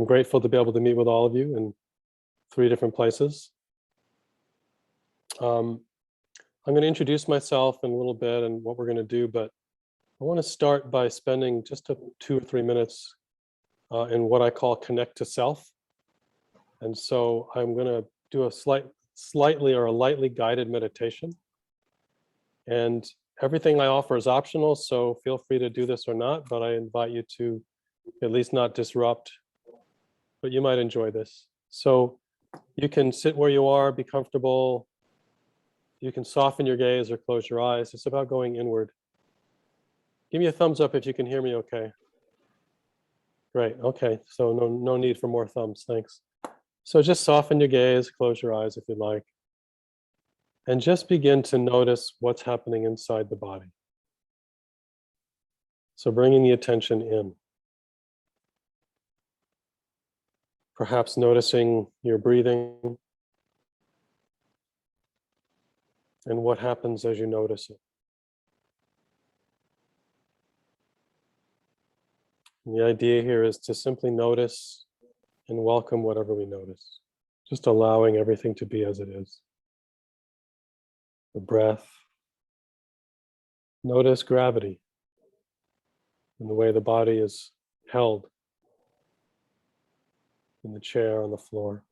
I'm grateful to be able to meet with all of you in 3 different places. I'm going to introduce myself in a little bit and what we're going to do, but I want to start by spending just 2 or 3 minutes in what I call connect to self. And so I'm going to do a slightly or a lightly guided meditation. And everything I offer is optional, so feel free to do this or not, but I invite you to at least not disrupt, but you might enjoy this. So you can sit where you are, be comfortable. You can soften your gaze or close your eyes. It's about going inward. Give me a thumbs up if you can hear me okay. Great, okay, so no need for more thumbs, thanks. So just soften your gaze, close your eyes if you'd like. And just begin to notice what's happening inside the body. So bringing the attention in. Perhaps noticing your breathing and what happens as you notice it. And the idea here is to simply notice and welcome whatever we notice. Just allowing everything to be as it is. The breath. Notice gravity and the way the body is held in the chair, on the floor.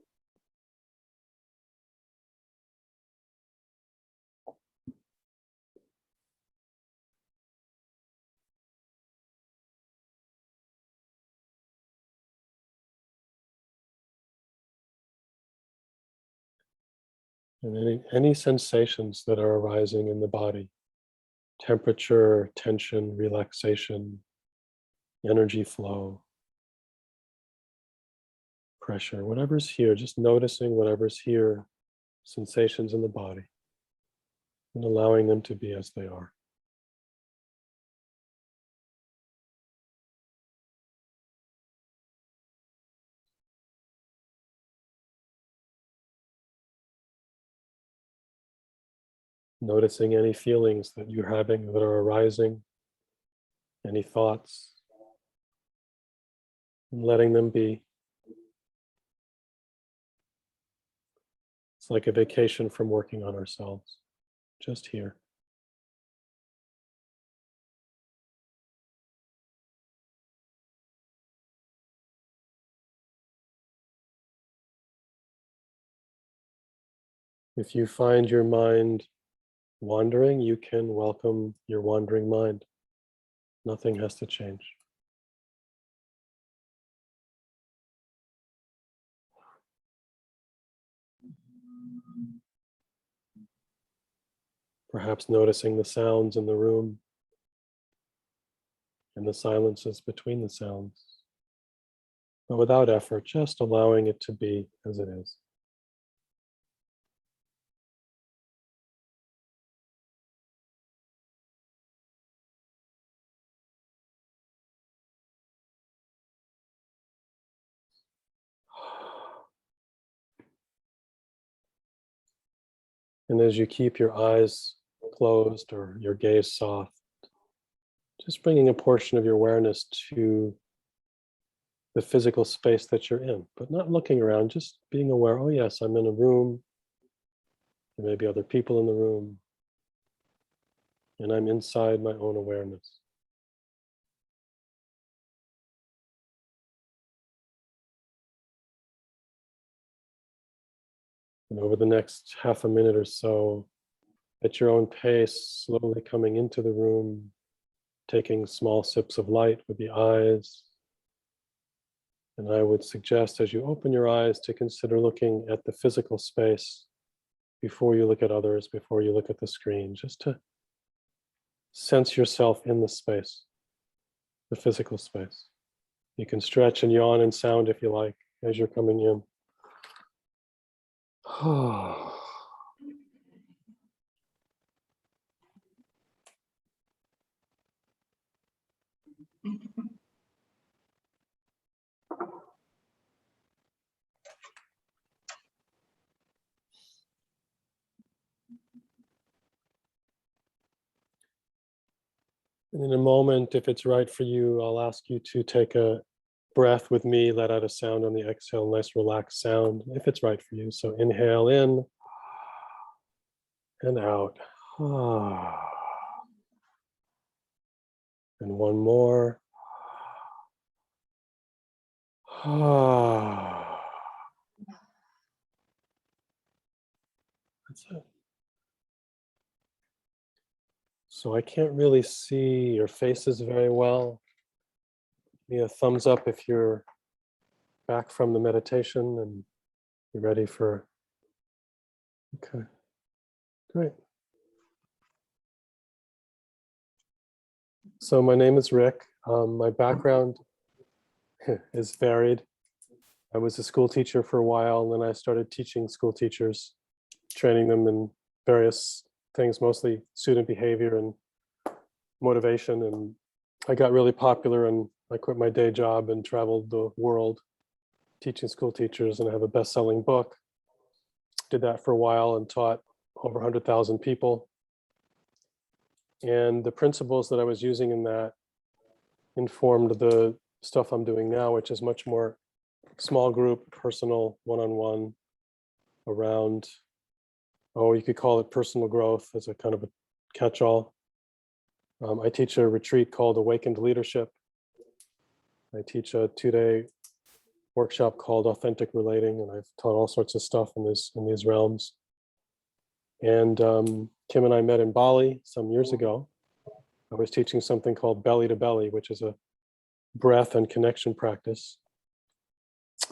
And any sensations that are arising in the body. Temperature, tension, relaxation, energy flow, pressure, whatever's here, just noticing whatever's here, sensations in the body, and allowing them to be as they are. Noticing any feelings that you're having that are arising, any thoughts, and letting them be. It's like a vacation from working on ourselves, just here. If you find your mind wandering, you can welcome your wandering mind. Nothing has to change. Perhaps noticing the sounds in the room and the silences between the sounds, but without effort, just allowing it to be as it is. And as you keep your eyes closed or your gaze soft, just bringing a portion of your awareness to the physical space that you're in, but not looking around, just being aware, oh yes, I'm in a room, there may be other people in the room, and I'm inside my own awareness. And over the next half a minute or so, at your own pace, slowly coming into the room, taking small sips of light with the eyes. And I would suggest as you open your eyes to consider looking at the physical space before you look at others, before you look at the screen, just to sense yourself in the space, the physical space. You can stretch and yawn and sound if you like as you're coming in. And in a moment, if it's right for you, I'll ask you to take a breath with me, let out a sound on the exhale, nice relaxed sound, if it's right for you. So inhale in and out. And one more. That's it. So I can't really see your faces very well. Give me a thumbs up if you're back from the meditation and you're ready for, okay, great. So my name is Rick. My background is varied. I was a school teacher for a while, and then I started teaching school teachers, training them in various things, mostly student behavior and motivation. And I got really popular, and I quit my day job and traveled the world teaching school teachers, and I have a best-selling book. Did that for a while and taught over 100,000 people. And the principles that I was using in that informed the stuff I'm doing now, which is much more small group, personal, one-on-one, around, oh, you could call it personal growth as a kind of a catch-all. I teach a retreat called Awakened Leadership. I teach a 2-day workshop called Authentic Relating, and I've taught all sorts of stuff in these realms. And Kim and I met in Bali some years ago. I was teaching something called Belly to Belly, which is a breath and connection practice.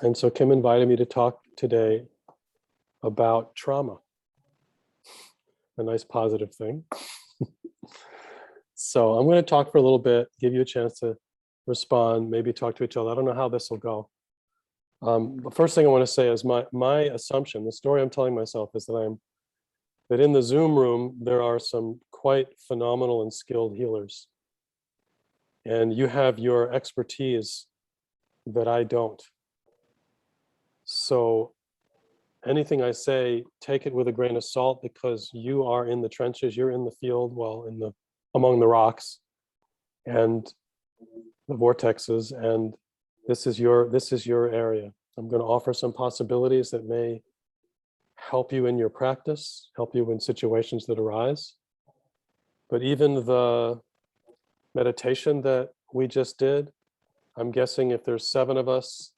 And so Kim invited me to talk today about trauma, a nice positive thing. So I'm going to talk for a little bit, give you a chance to respond, maybe talk to each other. I don't know how this will go. The first thing I want to say is my assumption, the story I'm telling myself is that in the Zoom room, there are some quite phenomenal and skilled healers. And you have your expertise that I don't. So anything I say, take it with a grain of salt, because you are in the trenches, you're in the field, well, among the rocks and the vortexes, and this is your area. I'm going to offer some possibilities that may help you in your practice, help you in situations that arise. But even the meditation that we just did, I'm guessing if there's 7 of us,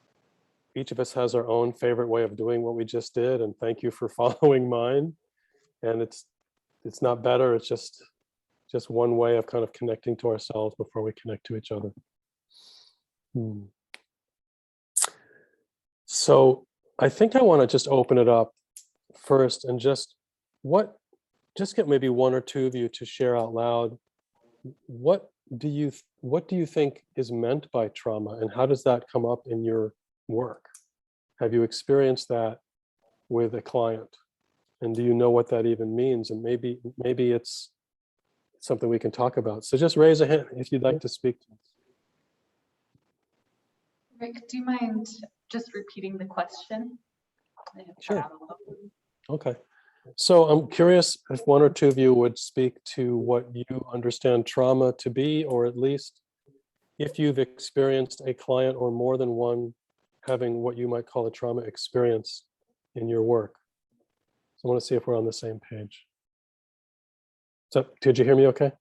each of us has our own favorite way of doing what we just did, and thank you for following mine. And it's not better, it's just one way of kind of connecting to ourselves before we connect to each other. So I think I want to just open it up first and just get maybe 1 or 2 of you to share out loud. What do you think is meant by trauma, and how does that come up in your work? Have you experienced that with a client? And do you know what that even means? And maybe it's something we can talk about. So just raise a hand if you'd like to speak to us. Rick, do you mind just repeating the question? Sure. Okay. So I'm curious if 1 or 2 of you would speak to what you understand trauma to be, or at least if you've experienced a client or more than one having what you might call a trauma experience in your work. So I want to see if we're on the same page. So did you hear me okay?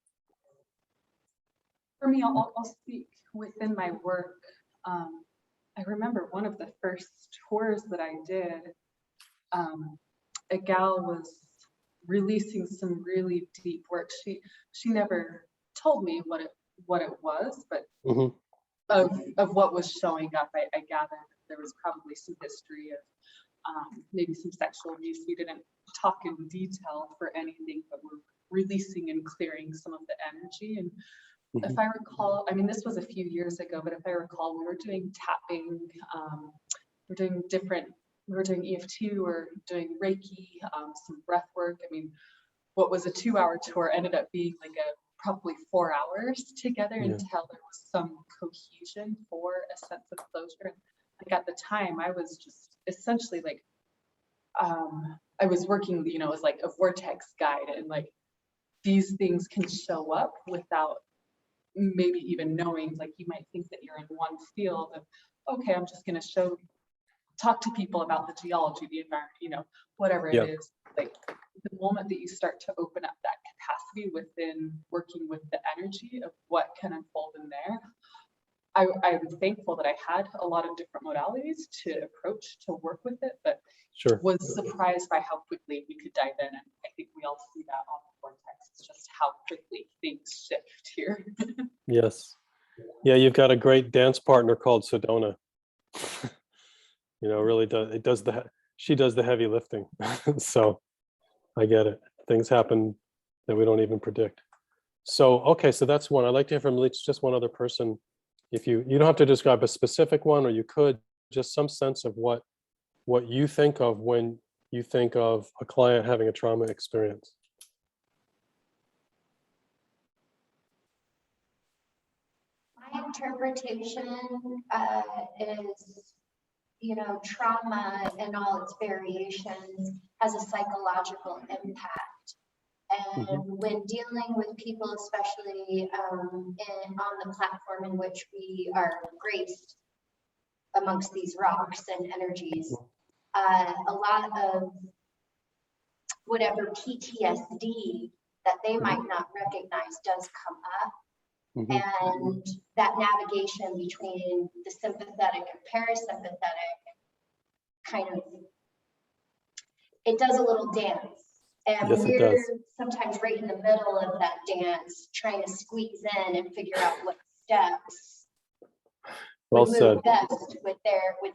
For me, I'll speak within my work. I remember one of the first tours that I did, a gal was releasing some really deep work. She never told me what it was, but of what was showing up, I gathered there was probably some history of maybe some sexual abuse. We didn't talk in detail for anything, but we're releasing and clearing some of the energy. And if I recall, I mean, this was a few years ago, but if I recall, we were doing tapping, we were doing EFT, we were doing Reiki, some breath work. I mean, what was a 2-hour tour ended up being like probably 4 hours together until there was some cohesion for a sense of closure. Like at the time, I was just essentially like, I was working, as like a vortex guide, and like these things can show up without maybe even knowing. Like you might think that you're in one field okay, I'm just going to talk to people about the geology, the environment, whatever Yeah. it is. Like the moment that you start to open up that capacity within working with the energy of what can unfold in there, I'm thankful that I had a lot of different modalities to approach to work with it, but Sure. was surprised by how quickly we could dive in. And I think we all see that on the vortex. It's just how quickly things shift here. Yes. Yeah, you've got a great dance partner called Sedona. Really she does the heavy lifting. So I get it. Things happen that we don't even predict. So, okay, so that's one. I'd like to hear from at least just one other person. If you don't have to describe a specific one, or you could just some sense of what you think of when you think of a client having a trauma experience. My interpretation is, trauma in all its variations has a psychological impact. And when dealing with people, especially on the platform in which we are graced amongst these rocks and energies, a lot of whatever PTSD that they might not recognize does come up. And that navigation between the sympathetic and parasympathetic kind of, it does a little dance. And Yes, it we're does. sometimes right in the middle of that dance, trying to squeeze in and figure out what steps Well would said. move best with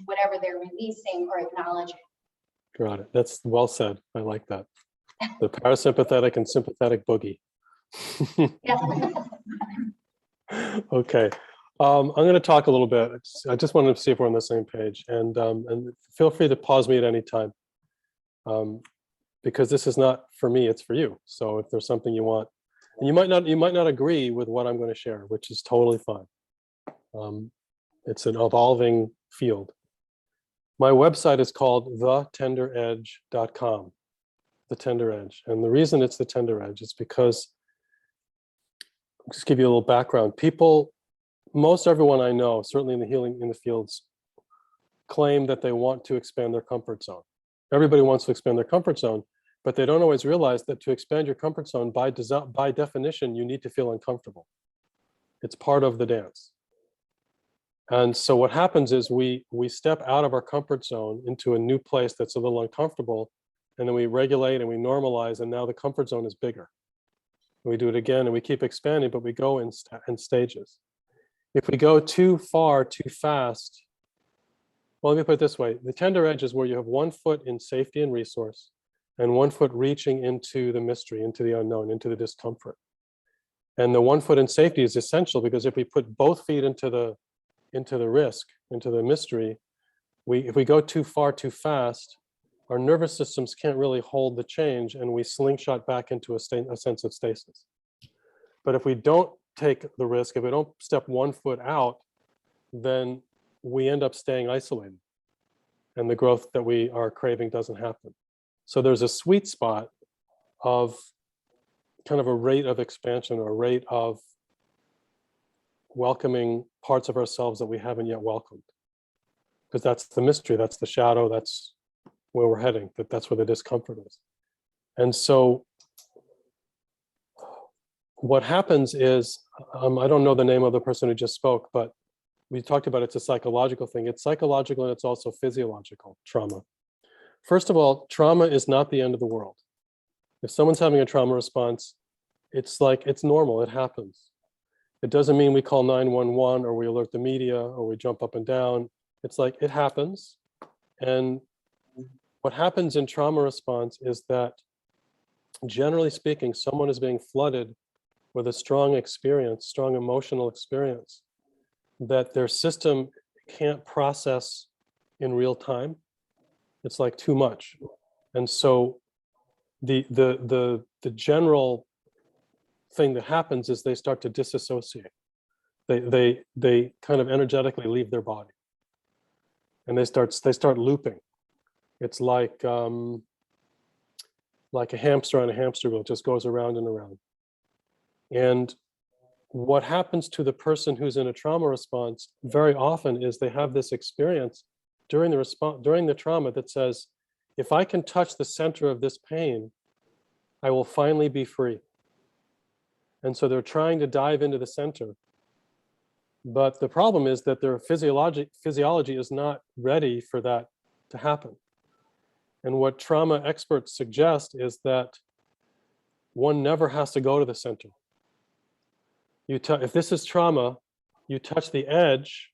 whatever they're releasing or acknowledging. Got it. That's well said. I like that. The parasympathetic and sympathetic boogie. Yeah. Okay. I'm going to talk a little bit. I just wanted to see if we're on the same page, and feel free to pause me at any time, because this is not for me, it's for you. So if there's something you want, and you might not agree with what I'm going to share, which is totally fine. It's an evolving field. My website is called thetenderedge.com, The Tender Edge. And the reason it's The Tender Edge is because, just give you a little background. Most everyone I know, certainly in the healing in the fields, claim that they want to expand their comfort zone. Everybody wants to expand their comfort zone, but they don't always realize that to expand your comfort zone, by definition, you need to feel uncomfortable. It's part of the dance. And so what happens is we step out of our comfort zone into a new place that's a little uncomfortable, and then we regulate and we normalize, and now the comfort zone is bigger. We do it again and we keep expanding, but we go in stages. If we go too far, too fast, well, let me put it this way. The tender edge is where you have 1 foot in safety and resource, and 1 foot reaching into the mystery, into the unknown, into the discomfort. And the 1 foot in safety is essential, because if we put both feet into the risk, into the mystery, if we go too far, too fast, our nervous systems can't really hold the change, and we slingshot back into a sense of stasis. But if we don't take the risk, if we don't step 1 foot out, then we end up staying isolated, and the growth that we are craving doesn't happen. So there's a sweet spot of kind of a rate of expansion, or a rate of welcoming parts of ourselves that we haven't yet welcomed. Because that's the mystery, that's the shadow, that's where we're heading, that's where the discomfort is. And so what happens is, I don't know the name of the person who just spoke, but we talked about it's a psychological thing. It's psychological and it's also physiological trauma. First of all, trauma is not the end of the world. If someone's having a trauma response, it's normal, it happens. It doesn't mean we call 911 or we alert the media or we jump up and down. It's like, it happens. And what happens in trauma response is that, generally speaking, someone is being flooded with a strong experience, strong emotional experience, that their system can't process in real time. It's like too much. And so the general thing that happens is they start to disassociate. They kind of energetically leave their body, and they start looping. It's like a hamster on a hamster wheel, it just goes around and around. And what happens to the person who's in a trauma response very often is they have this experience during the trauma that says, if I can touch the center of this pain, I will finally be free. And so they're trying to dive into the center. But the problem is that their physiology is not ready for that to happen. And what trauma experts suggest is that one never has to go to the center. If this is trauma, you touch the edge,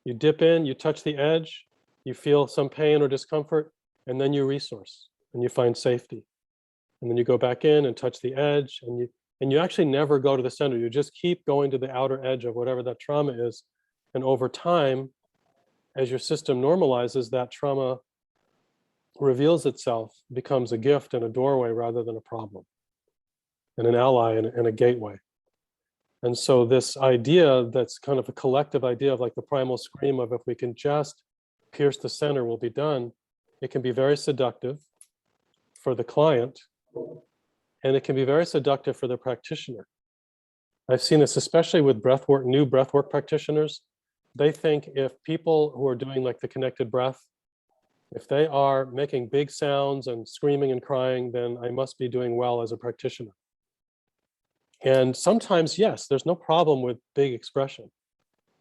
you dip in, you touch the edge, you feel some pain or discomfort, and then you resource and you find safety. And then you go back in and touch the edge, and you actually never go to the center. You just keep going to the outer edge of whatever that trauma is. And over time, as your system normalizes, that trauma reveals itself, becomes a gift and a doorway rather than a problem, and an ally and a gateway. And so this idea that's kind of a collective idea of like the primal scream of if we can just pierce the center, we'll be done. It can be very seductive for the client, and it can be very seductive for the practitioner. I've seen this especially with new breathwork practitioners. They think if people who are doing like the connected breath, if they are making big sounds and screaming and crying, then I must be doing well as a practitioner. And sometimes, yes, there's no problem with big expression.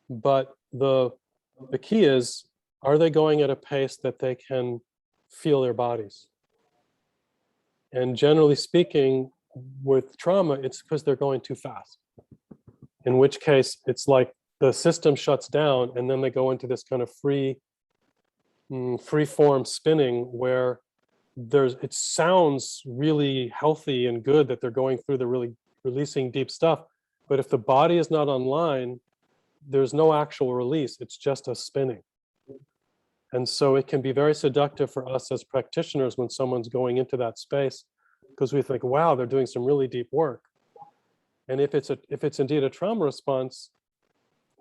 But the key is, are they going at a pace that they can feel their bodies? And generally speaking, with trauma, it's because they're going too fast. In which case, it's like the system shuts down and then they go into this kind of free form spinning where it sounds really healthy and good that they're going through the really releasing deep stuff. But if the body is not online, there's no actual release. It's just a spinning. And so it can be very seductive for us as practitioners when someone's going into that space, because we think, wow, they're doing some really deep work. And if it's indeed a trauma response,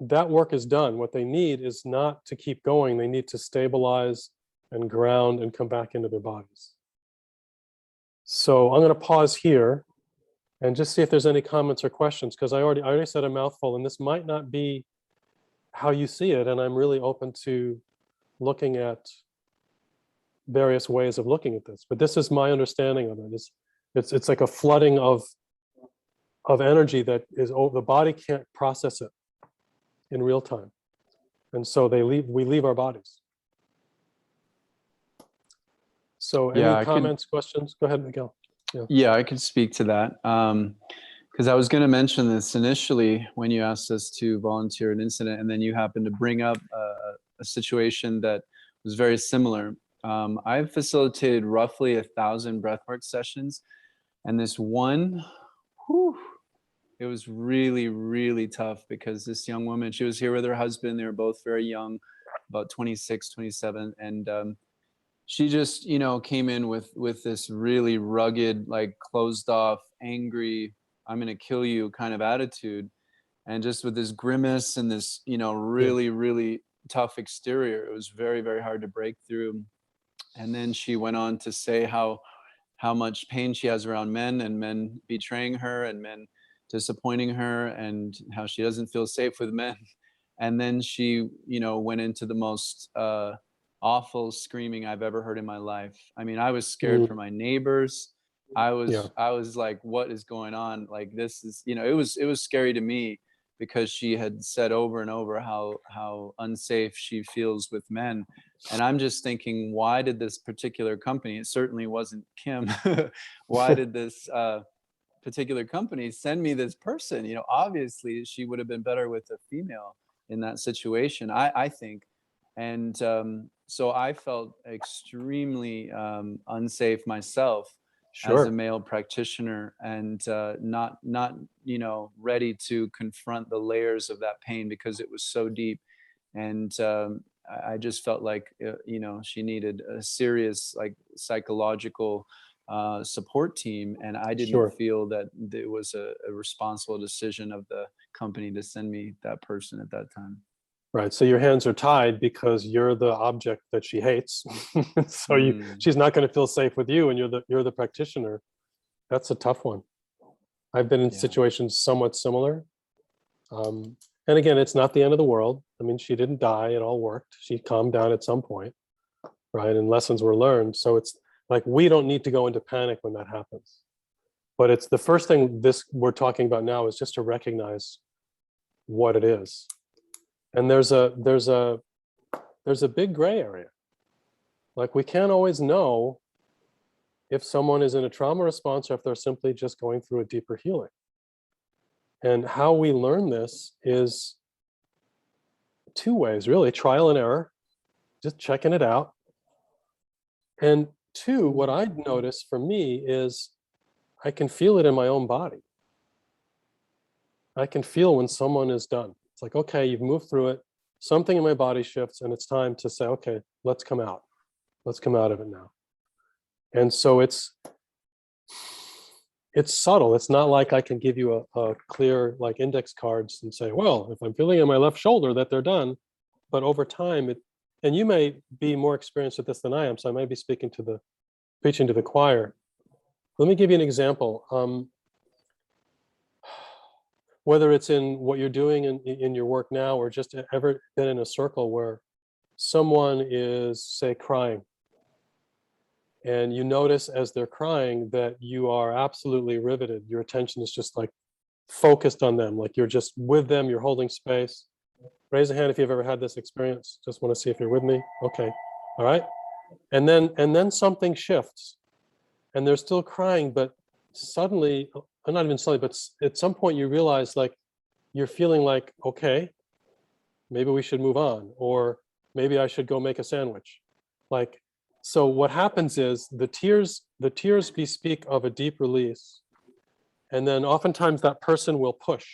that work is done. What they need is not to keep going. They need to stabilize and ground and come back into their bodies. So I'm going to pause here and just see if there's any comments or questions, because I already said a mouthful, and this might not be how you see it, and I'm really open to looking at various ways of looking at this. But this is my understanding of it. It's like a flooding of energy that is the body can't process it in real time, and so we leave our bodies. So any comments, questions? Go ahead, Miguel. Yeah, I could speak to that. Because I was going to mention this initially when you asked us to volunteer an incident, and then you happened to bring up a situation that was very similar. I've facilitated roughly 1,000 breathwork sessions, and this one, it was really, really tough because this young woman, she was here with her husband. They were both very young, about 26, 27, and she just, came in with this really rugged, like closed off, angry, I'm going to kill you kind of attitude. And just with this grimace and this, really, really tough exterior, it was very, very hard to break through. And then she went on to say how much pain she has around men, and men betraying her and men disappointing her, and how she doesn't feel safe with men. And then she, went into the most awful screaming I've ever heard in my life. I mean, I was scared for my neighbors. I was like, what is going on? Like, this is, it was scary to me, because she had said over and over how unsafe she feels with men. And I'm just thinking, why did this particular company, it certainly wasn't Kim, why did this particular company send me this person? Obviously she would have been better with a female in that situation, I think. And so I felt extremely unsafe myself as a male practitioner, and not ready to confront the layers of that pain because it was so deep. And I just felt like she needed a serious, like, psychological support team, and I didn't feel that it was a responsible decision of the company to send me that person at that time. Right. So your hands are tied because you're the object that she hates. So she's not going to feel safe with you, and you're the practitioner. That's a tough one. I've been in Yeah. situations somewhat similar. And again, it's not the end of the world. I mean, she didn't die, it all worked. She calmed down at some point, right? And lessons were learned. So it's like, we don't need to go into panic when that happens. But it's the first thing this we're talking about now is just to recognize what it is. And there's a big gray area. Like, we can't always know if someone is in a trauma response or if they're simply just going through a deeper healing. And how we learn this is two ways, really: trial and error, just checking it out. And two, what I notice for me is I can feel it in my own body. I can feel when someone is done. It's like, okay, you've moved through it. Something in my body shifts and it's time to say, okay, let's come out. Let's come out of it now. And so it's subtle. It's not like I can give you a clear, like, index cards and say, well, if I'm feeling in my left shoulder that they're done. But over time, and you may be more experienced with this than I am, so I might be preaching to the choir. Let me give you an example. Whether it's in what you're doing in your work now, or just ever been in a circle where someone is, say, crying, and you notice as they're crying that you are absolutely riveted. Your attention is just like focused on them, like you're just with them, you're holding space. Raise a hand if you've ever had this experience. Just want to see if you're with me. Okay. All right. And then something shifts and they're still crying, but suddenly, not even suddenly, but at some point you realize, like, you're feeling like, okay, maybe we should move on, or maybe I should go make a sandwich. Like, so what happens is the tears bespeak of a deep release. And then oftentimes that person will push.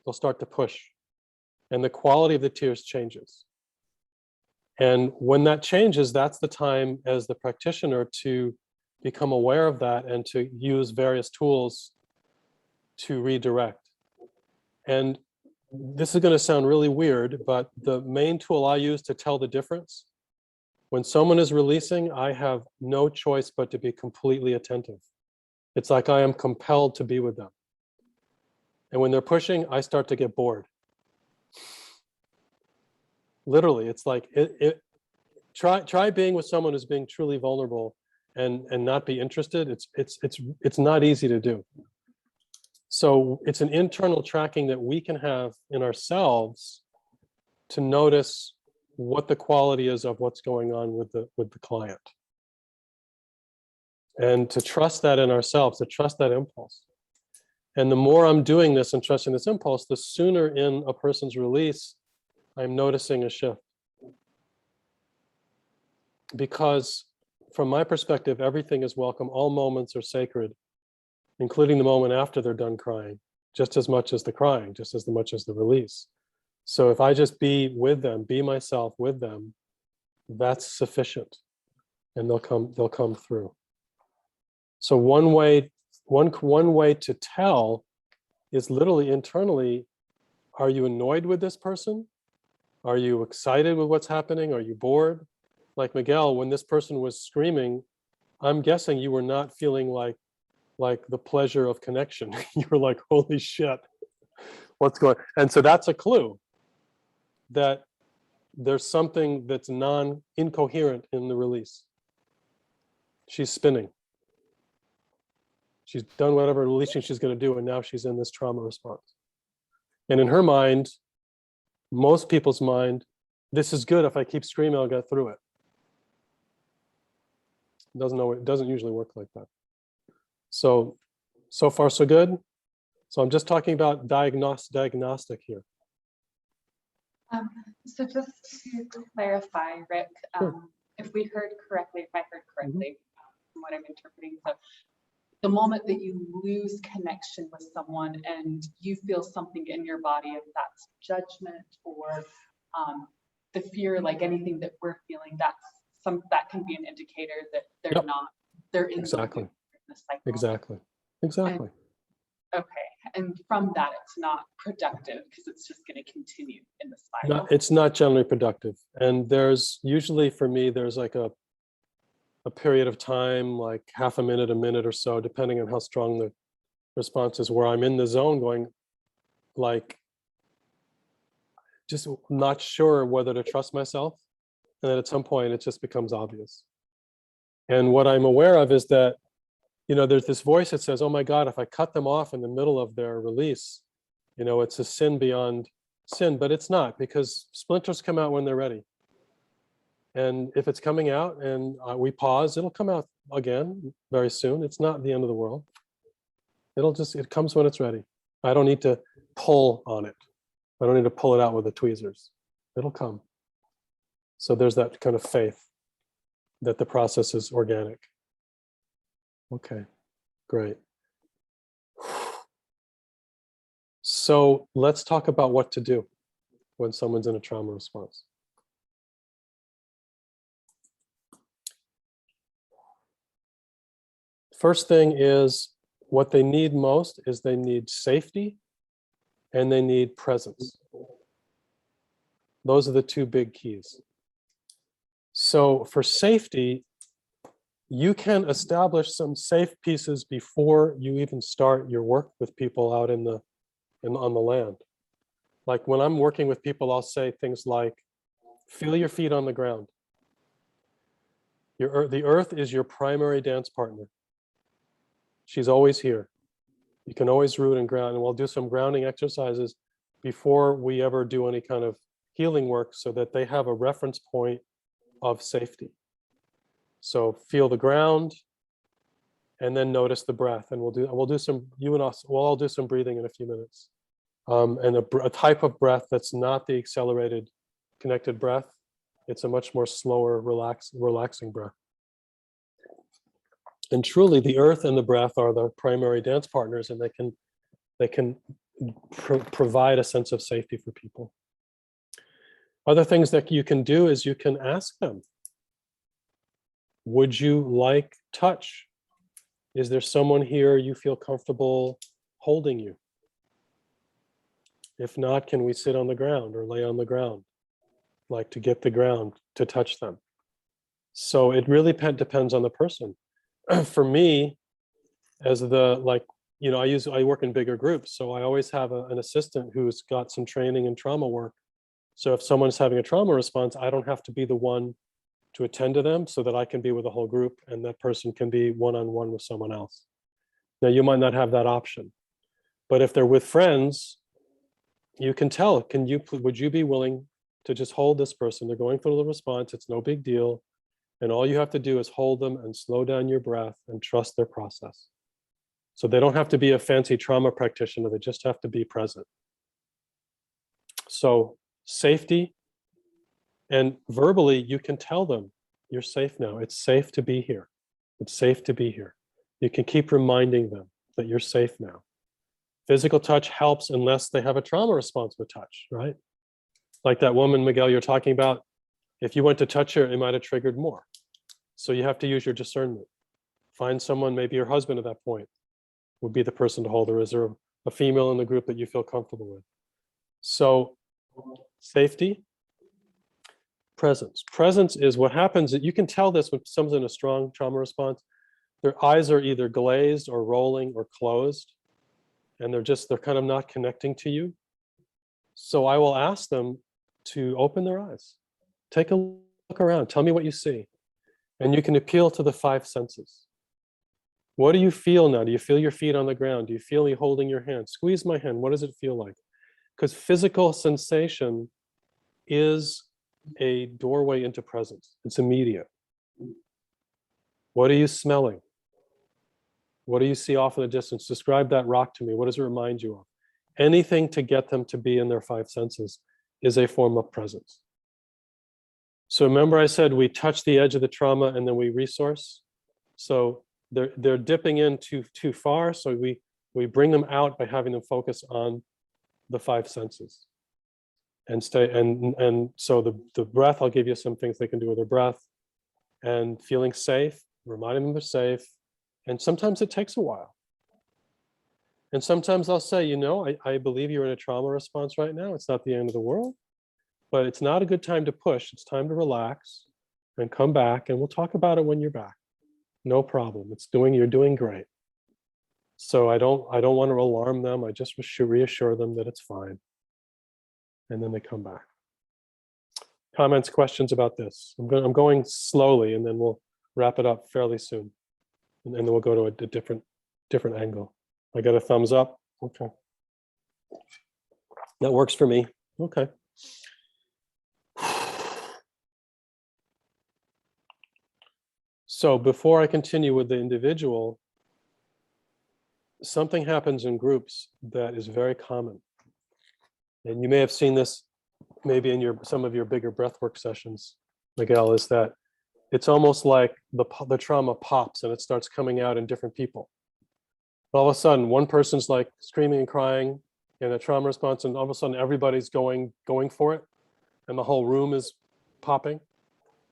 They'll start to push. And the quality of the tears changes. And when that changes, that's the time as the practitioner to become aware of that and to use various tools to redirect. And this is going to sound really weird, but the main tool I use to tell the difference, when someone is releasing, I have no choice but to be completely attentive. It's like I am compelled to be with them. And when they're pushing, I start to get bored. Literally, it's like, try being with someone who's being truly vulnerable and not be interested. It's not easy to do. So it's an internal tracking that we can have in ourselves to notice what the quality is of what's going on with the client. And to trust that in ourselves, to trust that impulse. And the more I'm doing this and trusting this impulse, the sooner in a person's release, I'm noticing a shift. Because from my perspective, everything is welcome. All moments are sacred, including the moment after they're done crying, just as much as the crying, just as much as the release. So if I just be with them, be myself with them, that's sufficient, and they'll come through. So one way to tell is literally internally: are you annoyed with this person? Are you excited with what's happening? Are you bored? Like Miguel, when this person was screaming, I'm guessing you were not feeling like the pleasure of connection. You were like, holy shit, what's going on? And so that's a clue that there's something that's incoherent in the release. She's spinning. She's done whatever releasing she's going to do, and now she's in this trauma response. And in her mind, most people's mind, this is good. If I keep screaming, I'll get through it. It doesn't usually work like that. So far so good. So I'm just talking about diagnostic here. So just to clarify, Rick, Sure. if I heard correctly, from what I'm interpreting, so the moment that you lose connection with someone and you feel something in your body, if that's judgment or the fear, like anything that we're feeling, that can be an indicator that they're in Exactly. the cycle. Exactly. And from that, it's not productive because it's just going to continue in the spiral. It's not generally productive. And there's usually, for me, there's like a period of time, like half a minute or so, depending on how strong responses where I'm in the zone going like, just not sure whether to trust myself. And then at some point it just becomes obvious. And what I'm aware of is that, there's this voice that says, oh my God, if I cut them off in the middle of their release, it's a sin beyond sin, but it's not, because splinters come out when they're ready. And if it's coming out and we pause, it'll come out again very soon. It's not the end of the world. It comes when it's ready. I don't need to pull on it. I don't need to pull it out with the tweezers. It'll come. So there's that kind of faith that the process is organic. Okay, great. So let's talk about what to do when someone's in a trauma response. First thing is, what they need most is they need safety and they need presence. Those are the two big keys. So for safety, you can establish some safe pieces before you even start your work with people out on the land. Like when I'm working with people, I'll say things like, feel your feet on the ground. The earth is your primary dance partner. She's always here. You can always root and ground, and we'll do some grounding exercises before we ever do any kind of healing work so that they have a reference point of safety. So feel the ground and then notice the breath. And we'll do some, you and us, we'll all do some breathing in a few minutes. And a type of breath that's not the accelerated, connected breath. It's a much more slower, relaxing breath. And truly, the earth and the breath are the primary dance partners, and they can provide a sense of safety for people. Other things that you can do is you can ask them, would you like touch? Is there someone here you feel comfortable holding you? If not, can we sit on the ground or lay on the ground? Like to get the ground to touch them. So it really depends on the person. For me, as I work in bigger groups, so I always have an assistant who's got some training in trauma work. So if someone's having a trauma response, I don't have to be the one to attend to them, so that I can be with the whole group and that person can be one-on-one with someone else. Now, you might not have that option, but if they're with friends, you can tell, would you be willing to just hold this person? They're going through the response, it's no big deal. And all you have to do is hold them and slow down your breath and trust their process. So they don't have to be a fancy trauma practitioner, they just have to be present. So safety, and verbally you can tell them, you're safe now, it's safe to be here. It's safe to be here. You can keep reminding them that you're safe now. Physical touch helps unless they have a trauma response with touch, right? Like that woman, Miguel, you're talking about, if you went to touch her, it might have triggered more. So you have to use your discernment. Find someone, maybe your husband at that point would be the person to hold her. Is there a female in the group that you feel comfortable with? So safety, presence. Presence is what happens, that you can tell this when someone's in a strong trauma response. Their eyes are either glazed or rolling or closed, and they're kind of not connecting to you. So I will ask them to open their eyes. Take a look around. Tell me what you see. And you can appeal to the five senses. What do you feel now? Do you feel your feet on the ground? Do you feel me holding your hand? Squeeze my hand. What does it feel like? Because physical sensation is a doorway into presence. It's immediate. What are you smelling? What do you see off in the distance? Describe that rock to me. What does it remind you of? Anything to get them to be in their five senses is a form of presence. So remember I said we touch the edge of the trauma and then we resource. So they're dipping in too far. So we bring them out by having them focus on the five senses and stay. And so the breath, I'll give you some things they can do with their breath, and feeling safe, reminding them they're safe. And sometimes it takes a while. And sometimes I'll say, I believe you're in a trauma response right now. It's not the end of the world. But it's not a good time to push. It's time to relax and come back, and we'll talk about it when you're back. No problem. You're doing great. So I don't want to alarm them. I just reassure them that it's fine. And then they come back. Comments, questions about this? I'm going slowly, and then we'll wrap it up fairly soon. And then we'll go to a different angle. I got a thumbs up. Okay. That works for me. Okay. So before I continue with the individual, something happens in groups that is very common. And you may have seen this maybe in some of your bigger breathwork sessions, Miguel, is that it's almost like the trauma pops and it starts coming out in different people. All of a sudden, one person's like screaming and crying in a trauma response, and all of a sudden everybody's going for it, and the whole room is popping.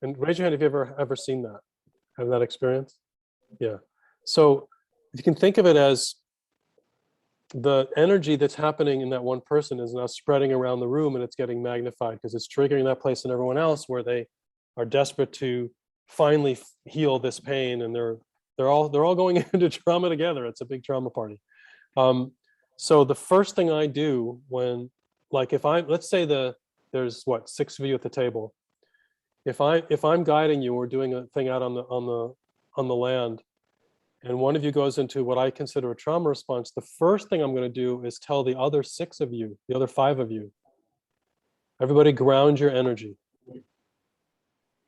And raise your hand if you ever seen that, have that experience. Yeah. So you can think of it as the energy that's happening in that one person is now spreading around the room, and it's getting magnified because it's triggering that place in everyone else where they are desperate to finally heal this pain, and they're all going into trauma together. It's a big trauma party. So the first thing I do when, like, let's say there's what, 6 of you at the table. If I'm guiding you, or doing a thing out on the land, and one of you goes into what I consider a trauma response, the first thing I'm going to do is tell the other 6 of you, the other 5 of you, everybody ground your energy.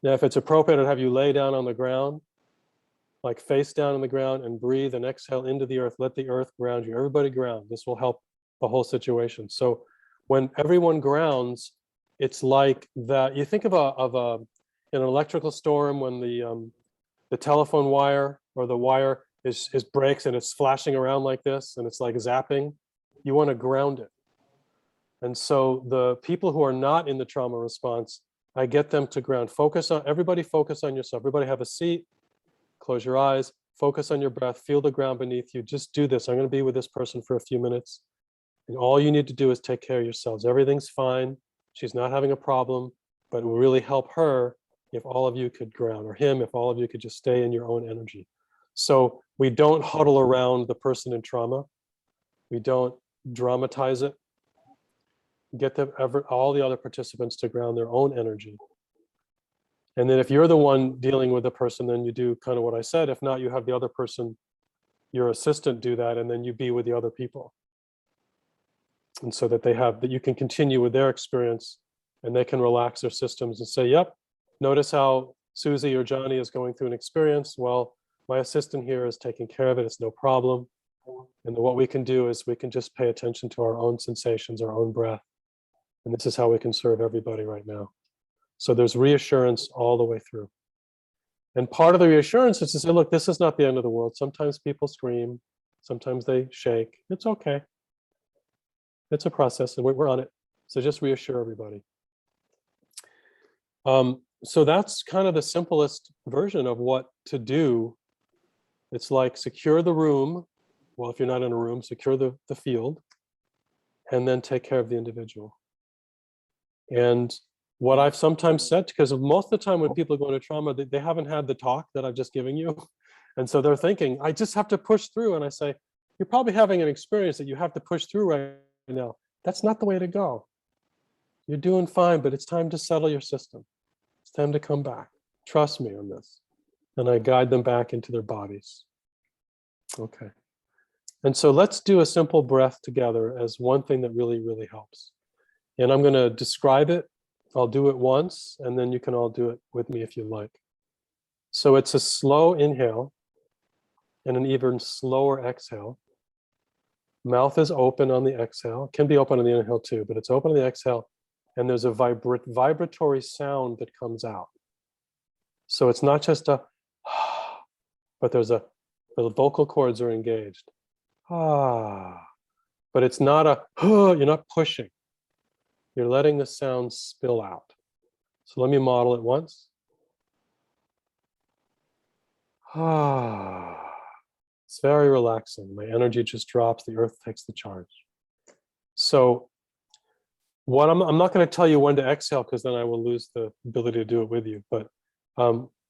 Now, if it's appropriate, I'd have you lay down on the ground, like face down on the ground, and breathe and exhale into the earth. Let the earth ground you. Everybody ground. This will help the whole situation. So when everyone grounds, it's like that. You think of an electrical storm when the telephone wire or the wire is breaks and it's flashing around like this and it's like zapping. You want to ground it. And so the people who are not in the trauma response, I get them to ground. Everybody focus on yourself. Everybody have a seat, close your eyes, focus on your breath, feel the ground beneath you. Just do this. I'm going to be with this person for a few minutes. And all you need to do is take care of yourselves. Everything's fine. She's not having a problem, but it will really help her if all of you could ground, or him if all of you could just stay in your own energy. So we don't huddle around the person in trauma. We don't dramatize it. Get all the other participants to ground their own energy. And then if you're the one dealing with the person, then you do kind of what I said. If not, you have the other person, your assistant, do that, and then you be with the other people. And so that you can continue with their experience, and they can relax their systems and say, yep, notice how Susie or Johnny is going through an experience. Well, my assistant here is taking care of it. It's no problem. And what we can do is we can just pay attention to our own sensations, our own breath. And this is how we can serve everybody right now. So there's reassurance all the way through. And part of the reassurance is to say, look, this is not the end of the world. Sometimes people scream. Sometimes they shake. It's okay. It's a process, and we're on it. So just reassure everybody. So that's kind of the simplest version of what to do. It's like secure the room. Well, if you're not in a room, secure the field, and then take care of the individual. And what I've sometimes said, because most of the time when people go into trauma, they haven't had the talk that I've just given you. And so they're thinking, I just have to push through. And I say, you're probably having an experience that you have to push through right now. That's not the way to go. You're doing fine, but it's time to settle your system. It's time to come back. Trust me on this. And I guide them back into their bodies. Okay. And so let's do a simple breath together as one thing that really, really helps. And I'm going to describe it. I'll do it once, and then you can all do it with me if you like. So it's a slow inhale and an even slower exhale. Mouth is open on the exhale. It can be open on the inhale too, but it's open on the exhale. And there's a vibratory sound that comes out. So it's not just a, but the vocal cords are engaged. But it's not a, you're not pushing. You're letting the sound spill out. So let me model it once. It's very relaxing. My energy just drops. The earth takes the charge. So what I'm not going to tell you when to exhale, because then I will lose the ability to do it with you. But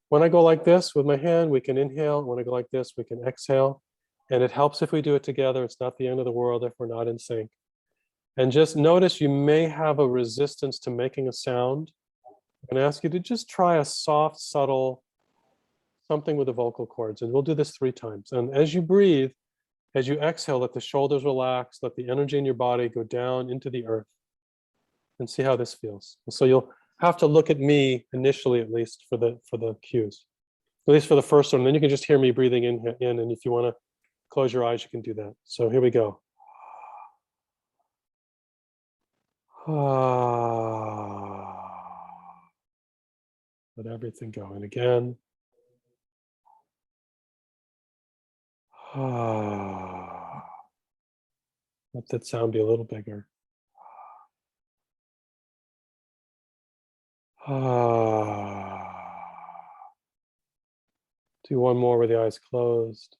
when I go like this with my hand, we can inhale. When I go like this, we can exhale. And it helps if we do it together. It's not the end of the world if we're not in sync. And just notice you may have a resistance to making a sound. I'm going to ask you to just try a soft, subtle, something with the vocal cords. And we'll do this 3 times. And as you breathe, as you exhale, let the shoulders relax, let the energy in your body go down into the earth, and see how this feels. And so you'll have to look at me initially, at least for the cues, at least for the first one. Then you can just hear me breathing in, and if you want to close your eyes, you can do that. So here we go. Let everything go. And again. Let that sound be a little bigger. Do one more with the eyes closed.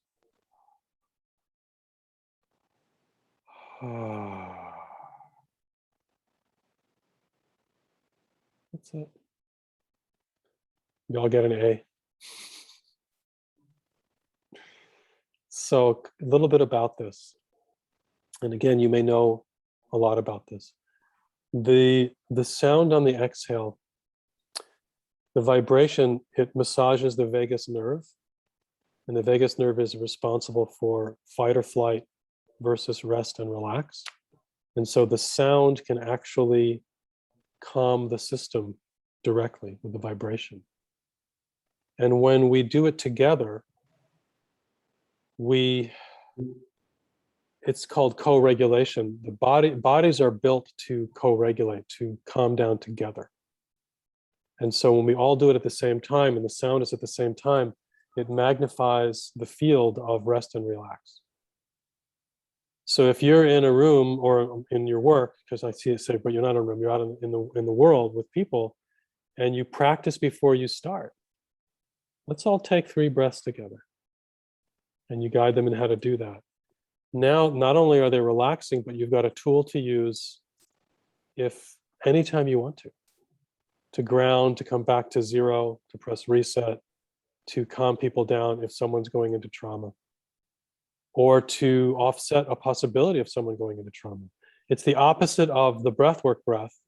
That's it. You all get an A. So a little bit about this. And again, you may know a lot about this. The sound on the exhale, the vibration, it massages the vagus nerve. And the vagus nerve is responsible for fight or flight versus rest and relax. And so the sound can actually calm the system directly with the vibration. And when we do it together, it's called co-regulation. The bodies are built to co-regulate, to calm down together. And so when we all do it at the same time and the sound is at the same time, it magnifies the field of rest and relax. So if you're in a room or in your work, because I see it say, but you're not in a room, you're out in the world with people, and you practice before you start. Let's all take 3 breaths together. And you guide them in how to do that. Now, not only are they relaxing, but you've got a tool to use if anytime you want to ground, to come back to 0, to press reset, to calm people down if someone's going into trauma, or to offset a possibility of someone going into trauma. It's the opposite of the breathwork breath,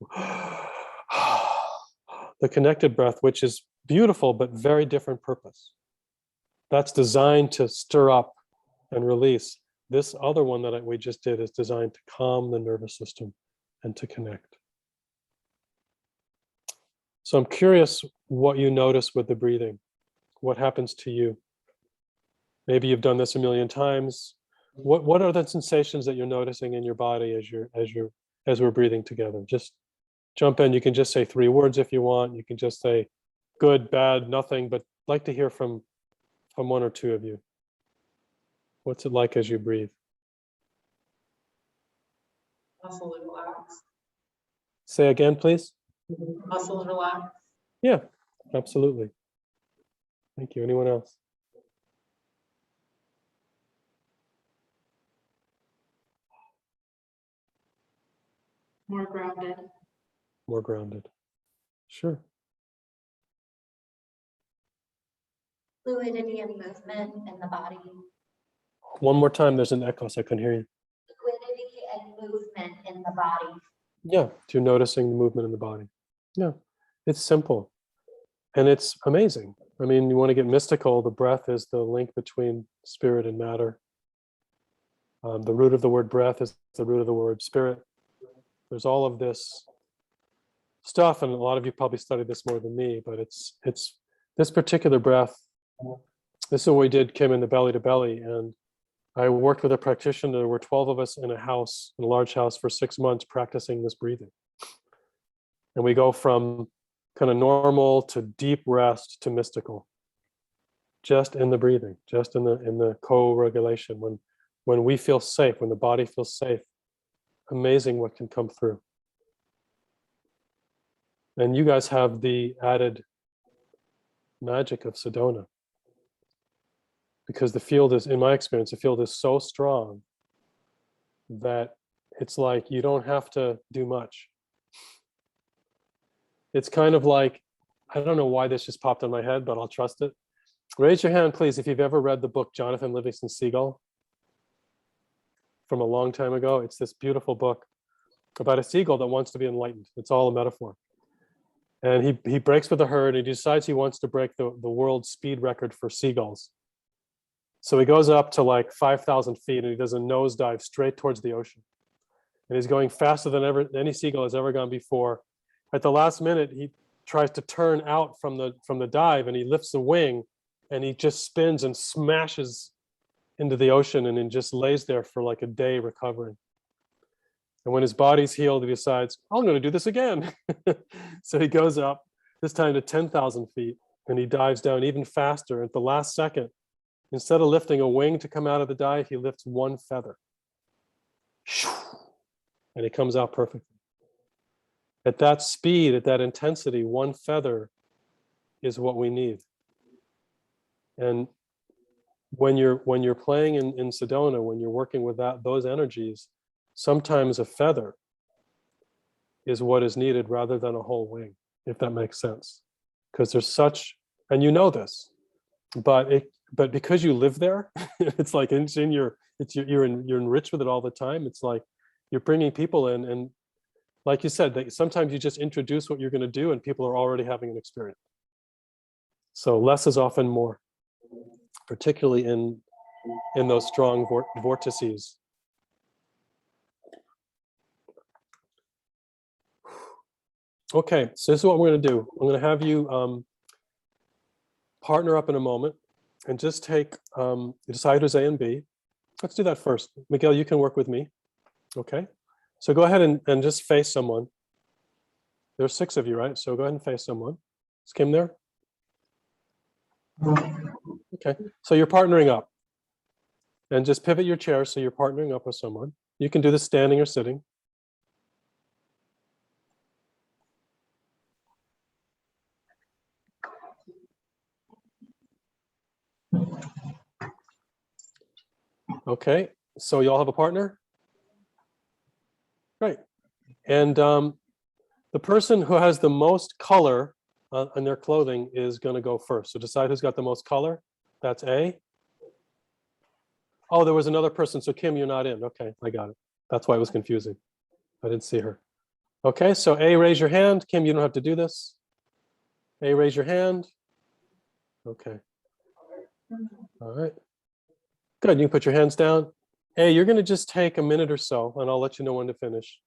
the connected breath, which is beautiful, but very different purpose. That's designed to stir up and release. This other one that we just did is designed to calm the nervous system and to connect. So I'm curious what you notice with the breathing. What happens to you? Maybe you've done this a million times. What are the sensations that you're noticing in your body as we're breathing together? Just jump in. You can just say 3 words if you want. You can just say good, bad, nothing, but I'd like to hear from 1 or 2 of you. What's it like as you breathe? Muscles relax. Say again, please. Muscles relax. Yeah, absolutely. Thank you. Anyone else? More grounded. More grounded. Sure. Fluidity and movement in the body. One more time. There's an echo, so I couldn't hear you. Fluidity and movement in the body. Yeah, you're noticing the movement in the body. Yeah, it's simple. And it's amazing. I mean, you want to get mystical, the breath is the link between spirit and matter. The root of the word breath is the root of the word spirit. There's all of this stuff, and a lot of you probably studied this more than me, but it's this particular breath. This is what we did, Kim, in the belly to belly. And I worked with a practitioner. There were 12 of us in a large house for 6 months practicing this breathing. And we go from kind of normal to deep rest to mystical, just in the breathing, just in the co-regulation. When we feel safe, when the body feels safe, amazing what can come through. And you guys have the added magic of Sedona, because the field is, in my experience, the field is so strong that it's like you don't have to do much. It's kind of like, I don't know why this just popped in my head, but I'll trust it. Raise your hand, please, if you've ever read the book Jonathan Livingston Seagull. from a long time ago. It's this beautiful book about a seagull that wants to be enlightened. It's all a metaphor. And he breaks with the herd and he decides he wants to break the world speed record for seagulls. So he goes up to like 5,000 feet and he does a nosedive straight towards the ocean. And he's going faster than any seagull has ever gone before. At the last minute, he tries to turn out from the dive and he lifts the wing and he just spins and smashes into the ocean and then just lays there for like a day recovering. And when his body's healed, he decides, I'm going to do this again. So he goes up, this time to 10,000 feet, and he dives down even faster. At the last second, instead of lifting a wing to come out of the dive, he lifts one feather. And he comes out perfectly. At that speed, at that intensity, one feather is what we need. And when you're playing in Sedona, when you're working with those energies, sometimes a feather is what is needed rather than a whole wing, if that makes sense. Because there's such, and you know this, but because you live there, it's like you're enriched with it all the time. It's like you're bringing people in, and like you said, sometimes you just introduce what you're going to do, and people are already having an experience. So less is often more, particularly in those strong vortices. Okay, so this is what we're going to do. I'm going to have you partner up in a moment and just take, decide who's A and B. Let's do that first. Miguel, you can work with me. Okay, so go ahead and just face someone. There's 6 of you, right? So go ahead and face someone. Is Kim there? Okay, so you're partnering up. And just pivot your chair so you're partnering up with someone. You can do this standing or sitting. Okay, so you all have a partner? Great. And the person who has the most color on their clothing is going to go first. So decide who's got the most color. That's A. Oh, there was another person. So Kim, you're not in. Okay, I got it. That's why it was confusing. I didn't see her. Okay, so A, raise your hand. Kim, you don't have to do this. A, raise your hand. Okay. All right. Good, you can put your hands down. A, you're going to just take a minute or so, and I'll let you know when to finish.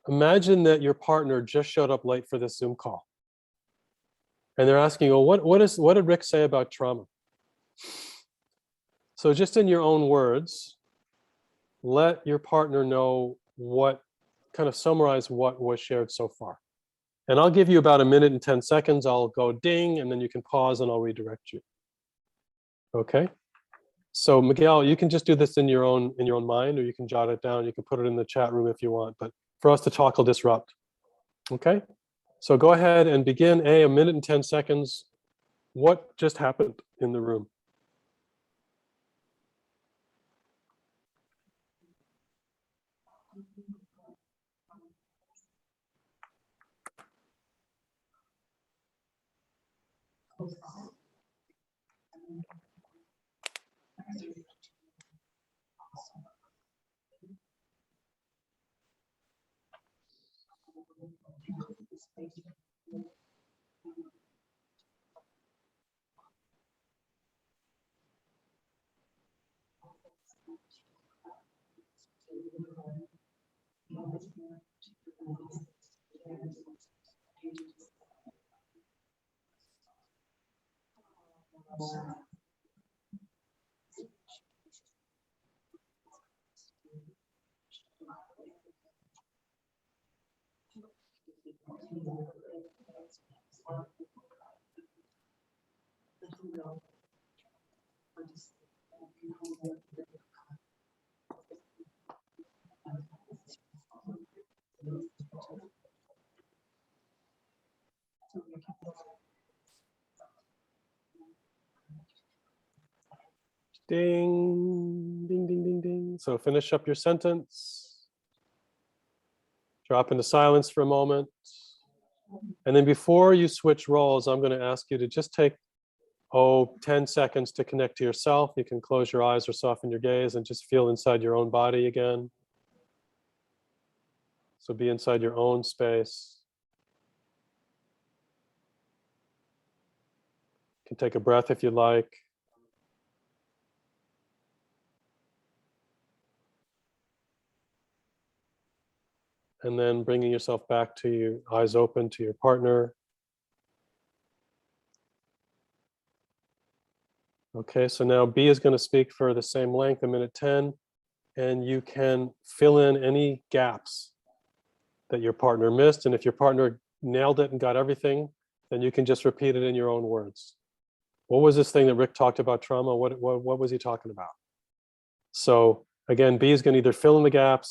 Imagine that your partner just showed up late for this Zoom call. And they're asking, oh, what did Rick say about trauma? So just in your own words, let your partner know kind of summarize what was shared so far. And I'll give you about 1 minute and 10 seconds. I'll go ding, and then you can pause and I'll redirect you. Okay? So Miguel, you can just do this in your own mind, or you can jot it down. You can put it in the chat room if you want, but for us to talk, I'll disrupt. Okay? So go ahead and begin. A, 1 minute and 10 seconds. What just happened in the room? Ding, ding, ding, ding, ding. So finish up your sentence. Drop into silence for a moment. And then before you switch roles, I'm going to ask you to just take 10 seconds to connect to yourself. You can close your eyes or soften your gaze and just feel inside your own body again. So be inside your own space. You can take a breath if you like. And then bringing yourself back to your eyes open to your partner. Okay, so now B is going to speak for the same length, a minute 10, and you can fill in any gaps that your partner missed. And if your partner nailed it and got everything, then you can just repeat it in your own words. What was this thing that Rick talked about trauma? What was he talking about? So again, B is going to either fill in the gaps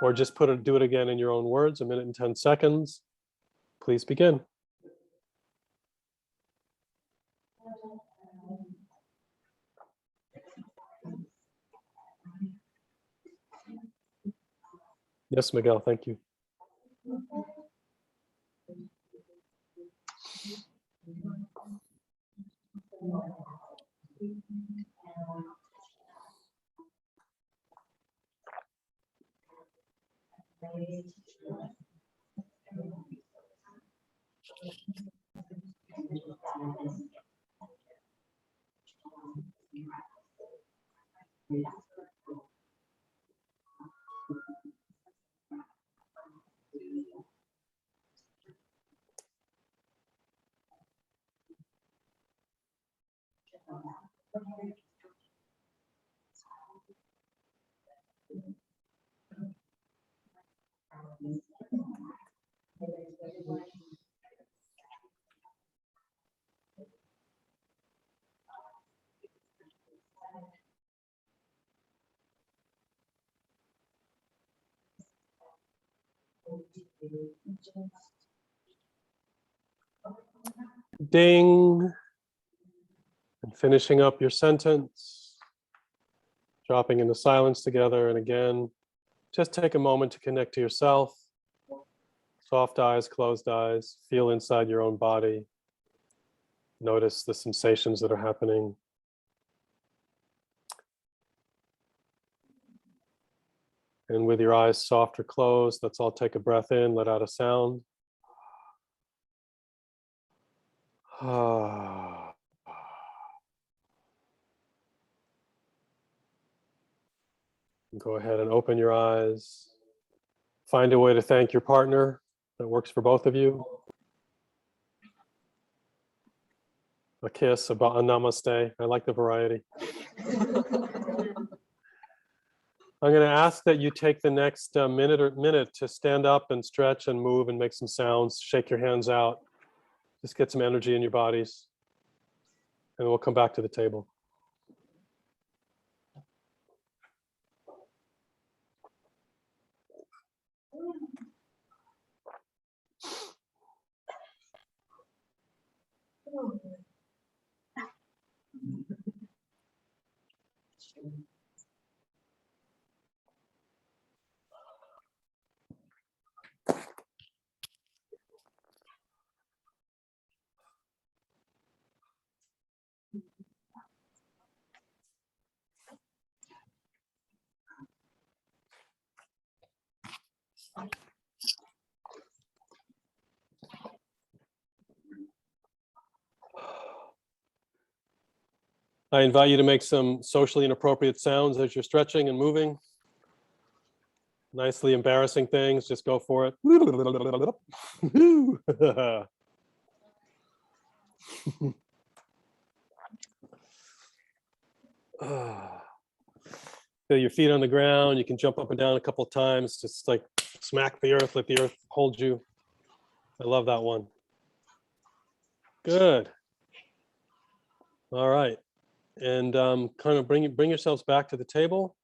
or just do it again in your own words, a minute and 10 seconds. Please begin. Yes, Miguel, thank you. Ding. And finishing up your sentence, dropping into silence together. And again, just take a moment to connect to yourself. Soft eyes, closed eyes, feel inside your own body. Notice the sensations that are happening. And with your eyes soft or closed, let's all take a breath in, let out a sound. Go ahead and open your eyes. Find a way to thank your partner that works for both of you. A kiss, a namaste. I like the variety. I'm going to ask that you take the next minute to stand up and stretch and move and make some sounds, shake your hands out, just get some energy in your bodies, and we'll come back to the table. I invite you to make some socially inappropriate sounds as you're stretching and moving. Nicely embarrassing things, just go for it. Feel your feet on the ground. You can jump up and down a couple times, just like smack the earth, let the earth hold you. I love that one. Good. All right. And kind of bring yourselves back to the table.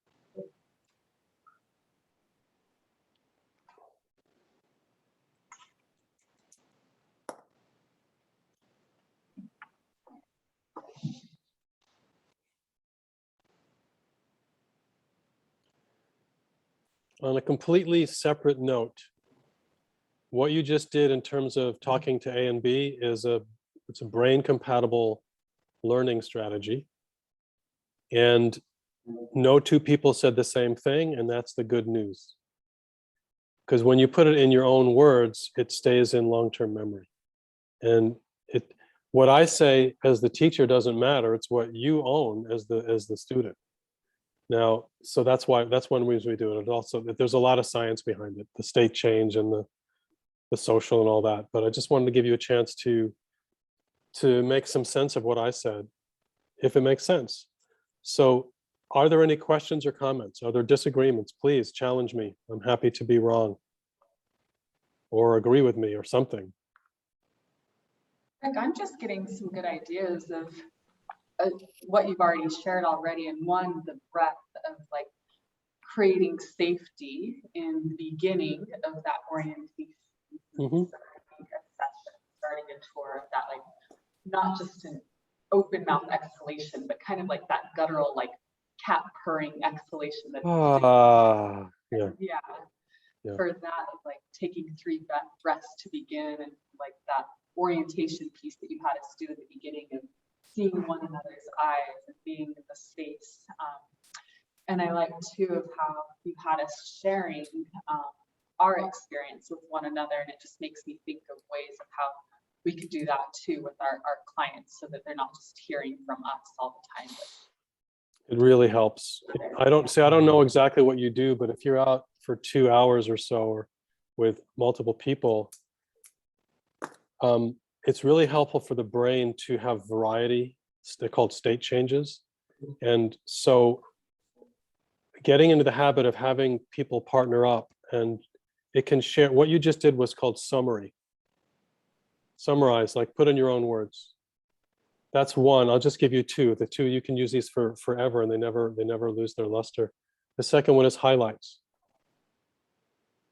On a completely separate note, what you just did in terms of talking to A and B is it's a brain compatible learning strategy. And no two people said the same thing, and that's the good news. Because when you put it in your own words, it stays in long-term memory. And what I say as the teacher doesn't matter. It's what you own as the student. Now, so that's one reason we do it. And also, there's a lot of science behind it, the state change and the social and all that. But I just wanted to give you a chance to make some sense of what I said, if it makes sense. So, are there any questions or comments? Are there disagreements? Please challenge me. I'm happy to be wrong or agree with me or something. Rick, I'm just getting some good ideas of what you've already shared already. And one, the breadth of like creating safety in the beginning of that orientation, Mhm. starting a tour of that, like not just an open mouth exhalation, but kind of like that guttural, like cat purring exhalation. That's Yeah. yeah. Yeah. For that, of like taking 3 breaths to begin, and like that orientation piece that you had us do at the beginning of seeing one another's eyes and being in the space. And I like too of how you had us sharing our experience with one another, and it just makes me think of ways of how we could do that too with our clients, so that they're not just hearing from us all the time. It really helps. I don't know exactly what you do, but if you're out for 2 hours or so, or with multiple people, it's really helpful for the brain to have variety. They're called state changes. And so getting into the habit of having people partner up, and it can share. What you just did was called summary. Summarize, like put in your own words. That's one. I'll just give you two. The two, you can use these for forever, and they never lose their luster. The second one is highlights.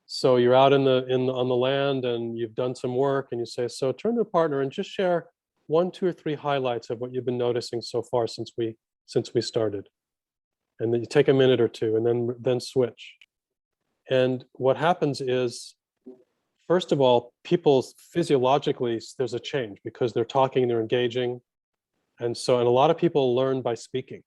So you're out on the land and you've done some work, and you say, so turn to a partner and just share 1, 2, or 3 highlights of what you've been noticing so far since we started. And then you take a minute or two, and then switch. And what happens is, first of all, people physiologically, there's a change because they're talking, they're engaging. And a lot of people learn by speaking.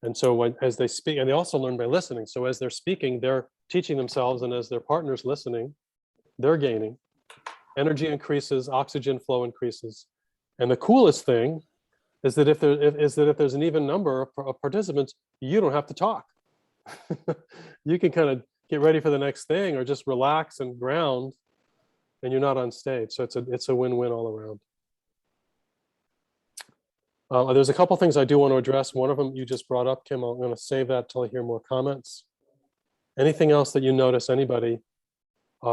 And so as they speak, and they also learn by listening. So as they're speaking, they're teaching themselves, and as their partner's listening, they're gaining. Energy increases, oxygen flow increases. And the coolest thing is that if there's an even number of participants, you don't have to talk. You can kind of get ready for the next thing, or just relax and ground, and you're not on stage. So it's a win-win all around. There's a couple things I do want to address. One of them you just brought up, Kim. I'm going to save that till I hear more comments. Anything else that you notice? Anybody?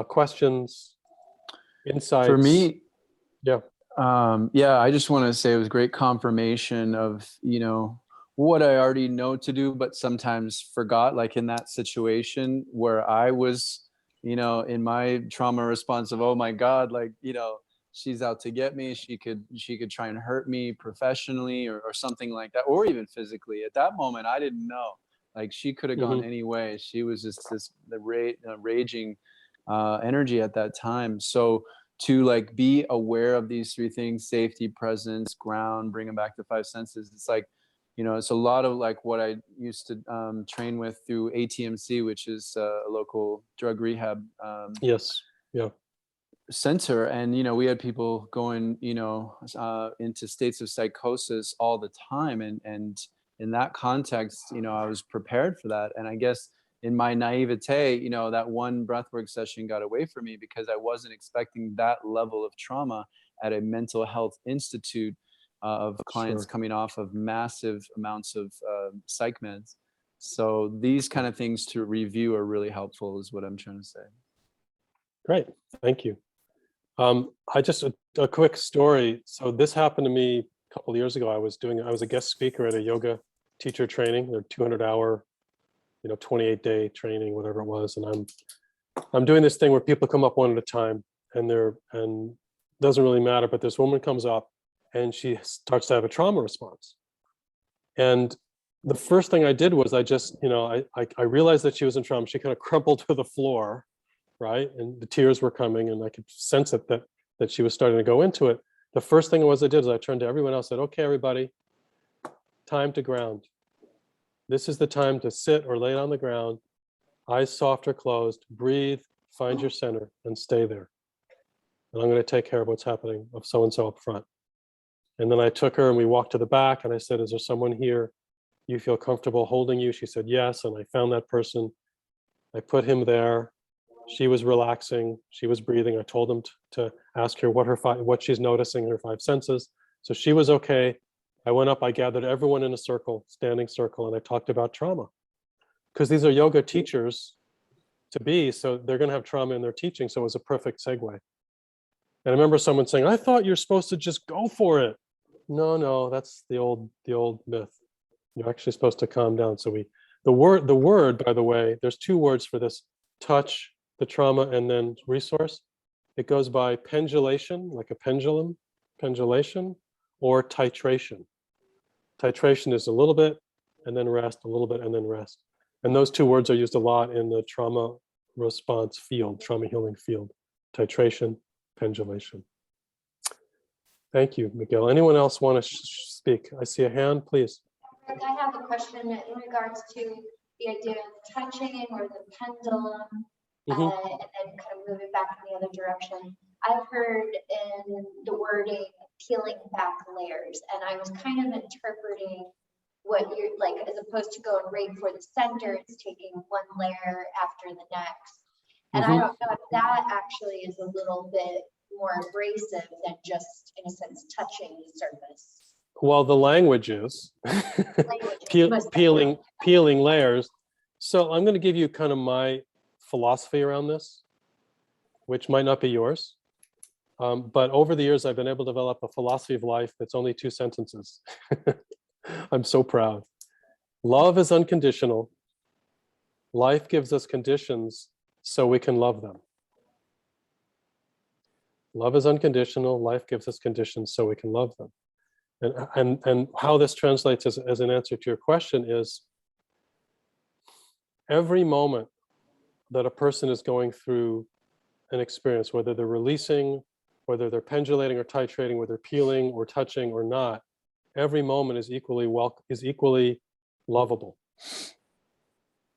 Questions? Insights? For me, yeah. I just want to say it was great confirmation of, what I already know to do, but sometimes forgot, like in that situation where I was, in my trauma response of, oh my God, like, she's out to get me. She could try and hurt me professionally or something like that, or even physically. At that moment, I didn't know. Like, she could have gone any way. She was just the raging energy at that time. So to like be aware of these 3 things: safety, presence, ground, bring them back to 5 senses. It's like, it's a lot of like what I used to train with through ATMC, which is a local drug rehab. Yes. Yeah. Center. And we had people going into states of psychosis all the time, and in that context, I was prepared for that. And I guess in my naivete, that one breathwork session got away from me because I wasn't expecting that level of trauma at a mental health institute of clients coming off of massive amounts of psych meds. So these kind of things to review are really helpful, is what I'm trying to say. Great, thank you. I just a quick story. So this happened to me a couple of years ago. I was a guest speaker at a yoga teacher training. They're 200-hour, 28-day training, whatever it was. And I'm doing this thing where people come up one at a time, and it doesn't really matter. But this woman comes up, and she starts to have a trauma response. And the first thing I did was I just, I realized that she was in trauma. She kind of crumpled to the floor. Right, and the tears were coming, and I could sense it that she was starting to go into it. The first thing I did is I turned to everyone else and said, okay, everybody, time to ground. This is the time to sit or lay on the ground, eyes soft or closed, breathe, find your center, and stay there. And I'm going to take care of what's happening of so-and-so up front. And then I took her and we walked to the back and I said, is there someone here you feel comfortable holding you? She said, yes. And I found that person. I put him there. She was relaxing. She was breathing. I told him to ask her what she's noticing in her 5 senses. So she was okay. I went up, I gathered everyone in a circle, standing circle, and I talked about trauma. Because these are yoga teachers to be, so they're going to have trauma in their teaching. So it was a perfect segue. And I remember someone saying, I thought you're supposed to just go for it. No, that's the old myth. You're actually supposed to calm down. So the word, by the way, there's 2 words for this: touch, the trauma, and then resource. It goes by pendulation, like a pendulum, pendulation, or titration. Titration is a little bit, and then rest, a little bit, and then rest. And those 2 words are used a lot in the trauma response field, trauma healing field. Titration, pendulation. Thank you, Miguel. Anyone else want to speak? I see a hand, please. I have a question in regards to the idea of touching or the pendulum, and then kind of moving back in the other direction. I've heard in the wording peeling back layers, and I was kind of interpreting what you're like, as opposed to going right for the center, it's taking one layer after the next. And I don't know if that actually is a little bit more abrasive than just, in a sense, touching the surface. Well, the language is peeling layers. So I'm going to give you kind of my philosophy around this, which might not be yours. But over the years, I've been able to develop a philosophy of life that's only 2 sentences. I'm so proud. Love is unconditional. Life gives us conditions so we can love them. Love is unconditional. Life gives us conditions so we can love them. And how this translates as an answer to your question is, every moment that a person is going through an experience, whether they're releasing, whether they're pendulating or titrating, whether they're peeling or touching or not, every moment is equally lovable.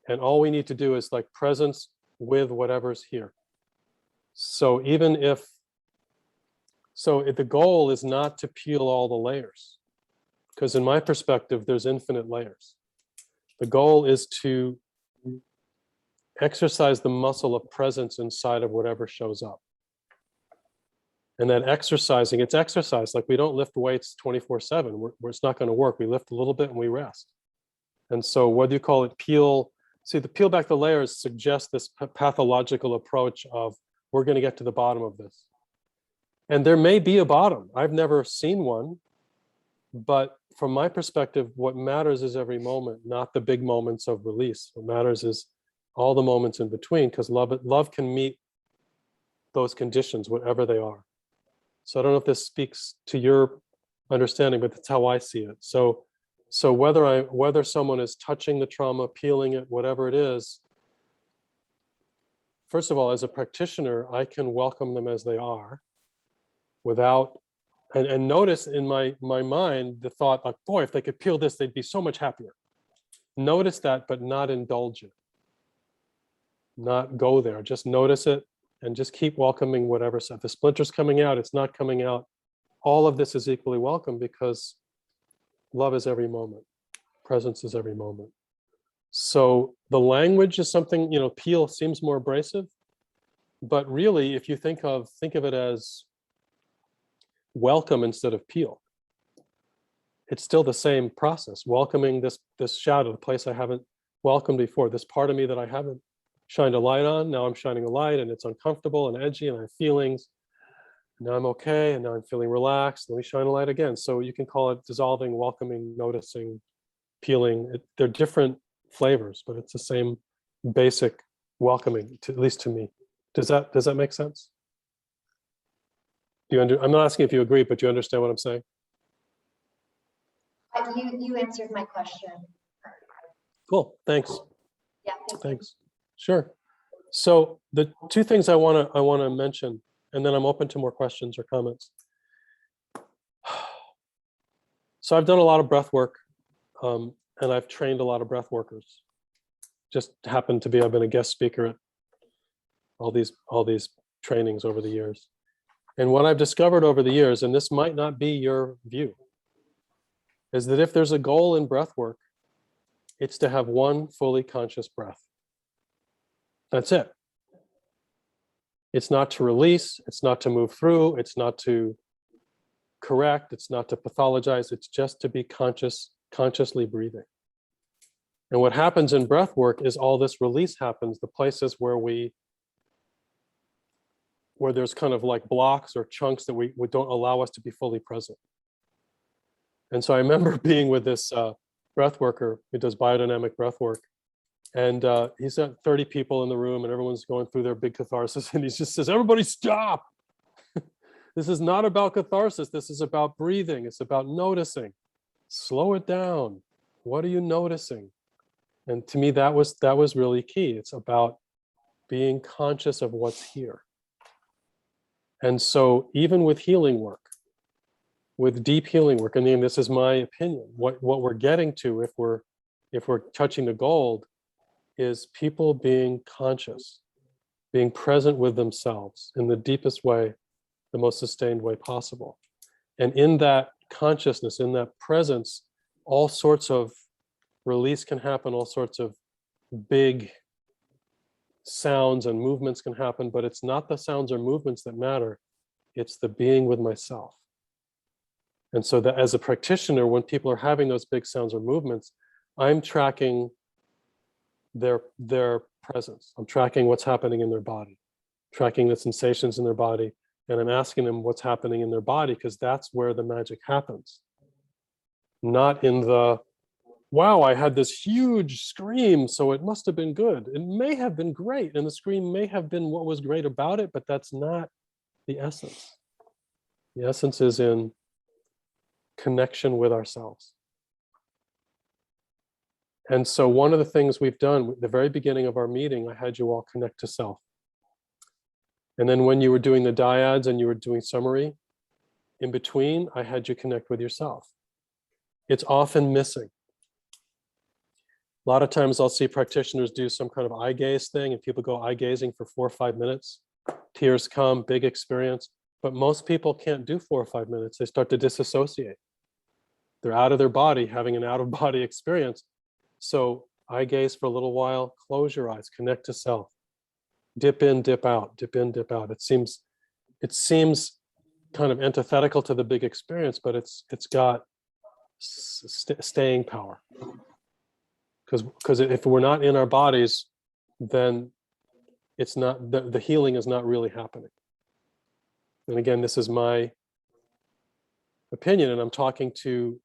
And all we need to do is like presence with whatever's here. So the goal is not to peel all the layers, because in my perspective, there's infinite layers. The goal is to exercise the muscle of presence inside of whatever shows up. And then exercising, it's exercise. Like we don't lift weights 24/7. It's not going to work. We lift a little bit and we rest. And so whether you call it peel, see, the peel back the layers suggests this pathological approach of, we're going to get to the bottom of this. And there may be a bottom. I've never seen one. But from my perspective, what matters is every moment, not the big moments of release. What matters is all the moments in between, because love can meet those conditions, whatever they are. So I don't know if this speaks to your understanding, but that's how I see it. So whether someone is touching the trauma, peeling it, whatever it is, first of all, as a practitioner, I can welcome them as they are without, and notice in my mind the thought, like, boy, if they could peel this, they'd be so much happier. Notice that, but not indulge it. Not go there, just notice it and just keep welcoming whatever. So if the splinter's coming out, it's not coming out. All of this is equally welcome, because love is every moment. Presence is every moment. So the language is something, peel seems more abrasive, but really, if you think of it as welcome instead of peel, it's still the same process. Welcoming this shadow, the place I haven't welcomed before, this part of me that I haven't shined a light on. Now I'm shining a light, and it's uncomfortable and edgy, and I have feelings. Now I'm okay, and now I'm feeling relaxed. Let me shine a light again. So you can call it dissolving, welcoming, noticing, peeling. They're different flavors, but it's the same basic welcoming, at least to me. Does that make sense? I'm not asking if you agree, but do you understand what I'm saying? You answered my question. Cool. Thanks. Yeah. Thanks. Sure. So the 2 things I want to mention, and then I'm open to more questions or comments, So I've done a lot of breath work, and I've trained a lot of breath workers. Just happened to be, I've been a guest speaker at all these trainings over the years. And what I've discovered over the years, and this might not be your view, is that if there's a goal in breath work, it's to have one fully conscious breath. That's it. It's not to release, it's not to move through, it's not to correct, it's not to pathologize, it's just to be consciously breathing. And what happens in breath work is all this release happens, the places where there's kind of like blocks or chunks that we don't allow us to be fully present. And so I remember being with this breath worker who does biodynamic breath work. And he's got 30 people in the room and everyone's going through their big catharsis. And he just says, everybody stop. This is not about catharsis. This is about breathing. It's about noticing. Slow it down. What are you noticing? And to me, that was really key. It's about being conscious of what's here. And so even with healing work, with deep healing work, I mean, this is my opinion, what we're getting to if we're touching the gold is people being conscious, being present with themselves in the deepest way, the most sustained way possible. And in that consciousness, in that presence, all sorts of release can happen, all sorts of big sounds and movements can happen, but it's not the sounds or movements that matter, it's the being with myself. And so that as a practitioner, when people are having those big sounds or movements, I'm tracking their presence. I'm tracking what's happening in their body, tracking the sensations in their body, and I'm asking them what's happening in their body, because that's where the magic happens. Not in the, wow, I had this huge scream, so it must have been good. It may have been great, and the scream may have been what was great about it, but that's not the essence. The essence is in connection with ourselves. And so one of the things we've done at the very beginning of our meeting, I had you all connect to self. And then when you were doing the dyads and you were doing summary, in between, I had you connect with yourself. It's often missing. A lot of times I'll see practitioners do some kind of eye gaze thing and people go eye gazing for 4 or 5 minutes. Tears come, big experience. But most people can't do 4 or 5 minutes. They start to disassociate. They're out of their body, having an out-of-body experience. So eye gaze for a little while, close your eyes, connect to self. Dip in, dip out, dip in, dip out. It seems kind of antithetical to the big experience, but it's got staying power. Because if we're not in our bodies, then it's not, the healing is not really happening. And again, this is my opinion, and I'm talking to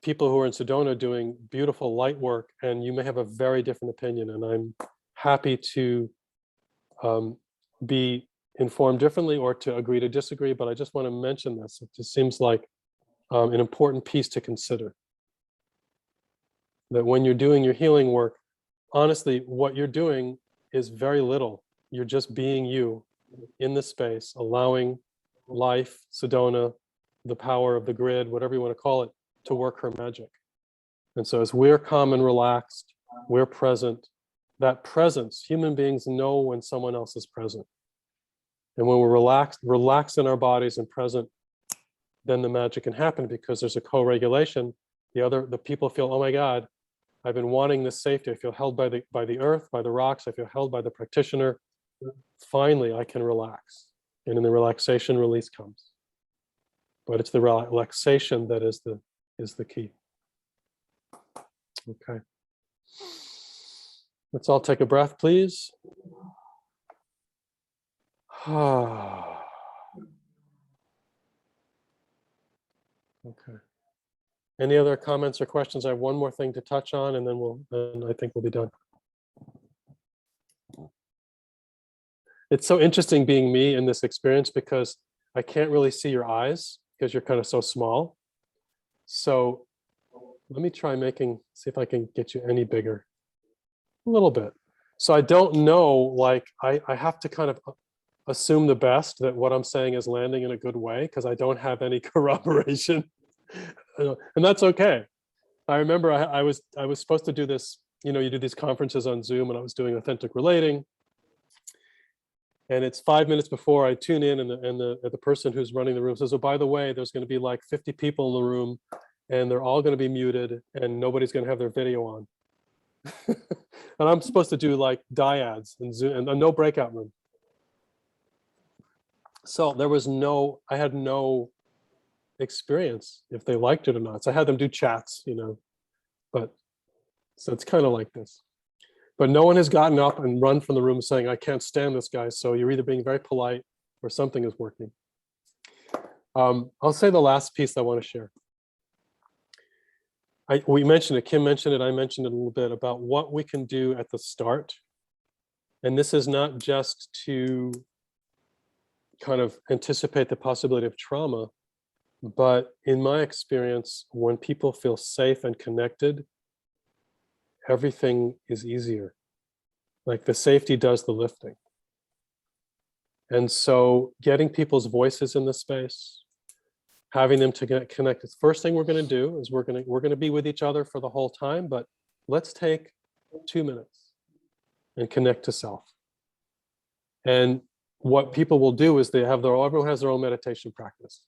people who are in Sedona doing beautiful light work, and you may have a very different opinion, and I'm happy to be informed differently or to agree to disagree, but I just want to mention this. It just seems like an important piece to consider. That when you're doing your healing work, honestly, what you're doing is very little. You're just being you in the space, allowing life, Sedona, the power of the grid, whatever you want to call it, to work her magic. And so as we're calm and relaxed, we're present. That presence, human beings know when someone else is present. And when we're relaxed in our bodies and present, then the magic can happen because there's a co-regulation. The people feel, oh my God, I've been wanting this safety. I feel held by the earth, by the rocks. I feel held by the practitioner. Finally, I can relax. And in the relaxation, release comes. But it's the relaxation that is the key. Okay. Let's all take a breath, please. Okay. Any other comments or questions? I have one more thing to touch on, and then I think we'll be done. It's so interesting being me in this experience because I can't really see your eyes because you're kind of so small. So let me try see if I can get you any bigger. A little bit. So I don't know, like I have to kind of assume the best that what I'm saying is landing in a good way because I don't have any corroboration. And that's okay. I remember I was supposed to do this, you know, you do these conferences on Zoom, and I was doing authentic relating. And it's 5 minutes before I tune in, and the person who's running the room says, oh, by the way, there's going to be like 50 people in the room, and they're all going to be muted, and nobody's going to have their video on. And I'm supposed to do like dyads and Zoom, and no breakout room. So I had no experience if they liked it or not. So I had them do chats, you know, but so it's kind of like this. But no one has gotten up and run from the room saying, I can't stand this guy. So you're either being very polite or something is working. I'll say the last piece I want to share. We mentioned it, Kim mentioned it, I mentioned it a little bit about what we can do at the start. And this is not just to kind of anticipate the possibility of trauma, but in my experience, when people feel safe and connected, everything is easier. Like the safety does the lifting. And so getting people's voices in the space, having them to get connected. The first thing we're going to do is we're going to be with each other for the whole time, but let's take 2 minutes and connect to self. And what people will do is everyone has their own meditation practice,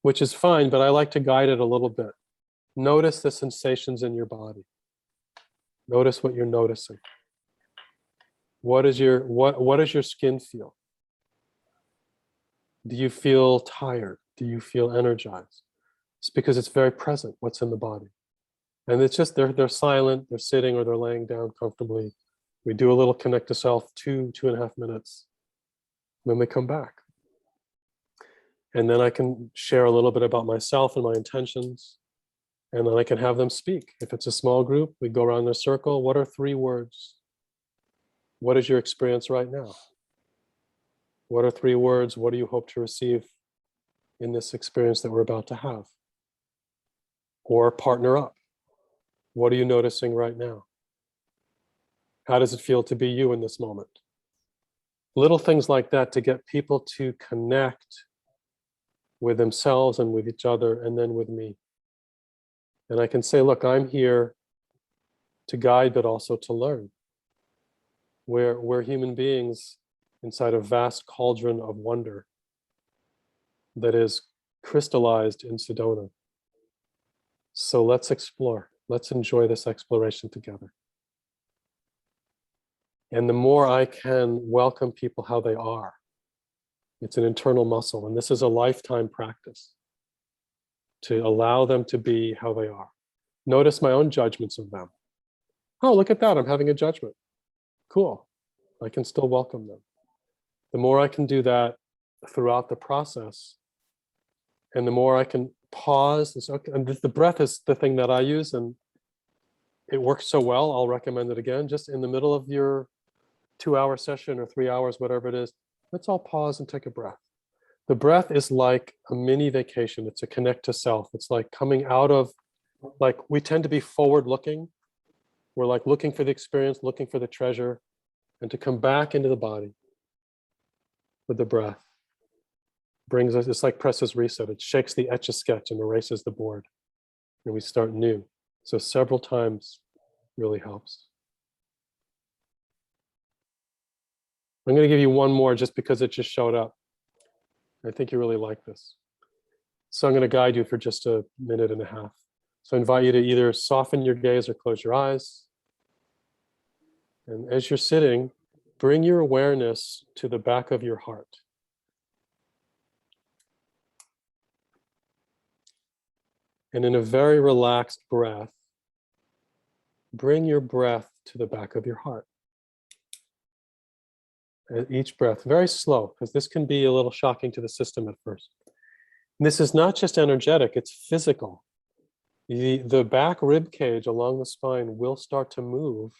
which is fine, but I like to guide it a little bit. Notice the sensations in your body. Notice what you're noticing. What does your skin feel? Do you feel tired? Do you feel energized? It's because it's very present, what's in the body. And it's just, they're silent, they're sitting or they're laying down comfortably. We do a little connect to self, 2.5 minutes. Then we come back. And then I can share a little bit about myself and my intentions. And then I can have them speak. If it's a small group, we go around in a circle. What are 3 words? What is your experience right now? What are 3 words? What do you hope to receive in this experience that we're about to have? Or partner up. What are you noticing right now? How does it feel to be you in this moment? Little things like that to get people to connect with themselves and with each other and then with me. And I can say, look, I'm here to guide, but also to learn. We're human beings inside a vast cauldron of wonder that is crystallized in Sedona. So let's explore. Let's enjoy this exploration together. And the more I can welcome people how they are, it's an internal muscle. And this is a lifetime practice to allow them to be how they are. Notice my own judgments of them. Oh, look at that, I'm having a judgment. Cool, I can still welcome them. The more I can do that throughout the process, and the more I can pause, and the breath is the thing that I use, and it works so well, I'll recommend it again. Just in the middle of your 2-hour session or 3 hours, whatever it is, let's all pause and take a breath. The breath is like a mini vacation. It's a connect to self. It's like coming out of, like we tend to be forward looking. We're like looking for the experience, looking for the treasure, and to come back into the body with the breath brings us, it's like presses reset. It shakes the Etch-a-Sketch and erases the board, and we start new. So several times really helps. I'm going to give you one more just because it just showed up. I think you really like this. So I'm going to guide you for just 1.5 minutes. So I invite you to either soften your gaze or close your eyes. And as you're sitting, bring your awareness to the back of your heart. And in a very relaxed breath, bring your breath to the back of your heart. At each breath, very slow, because this can be a little shocking to the system at first. And this is not just energetic, it's physical. The back rib cage along the spine will start to move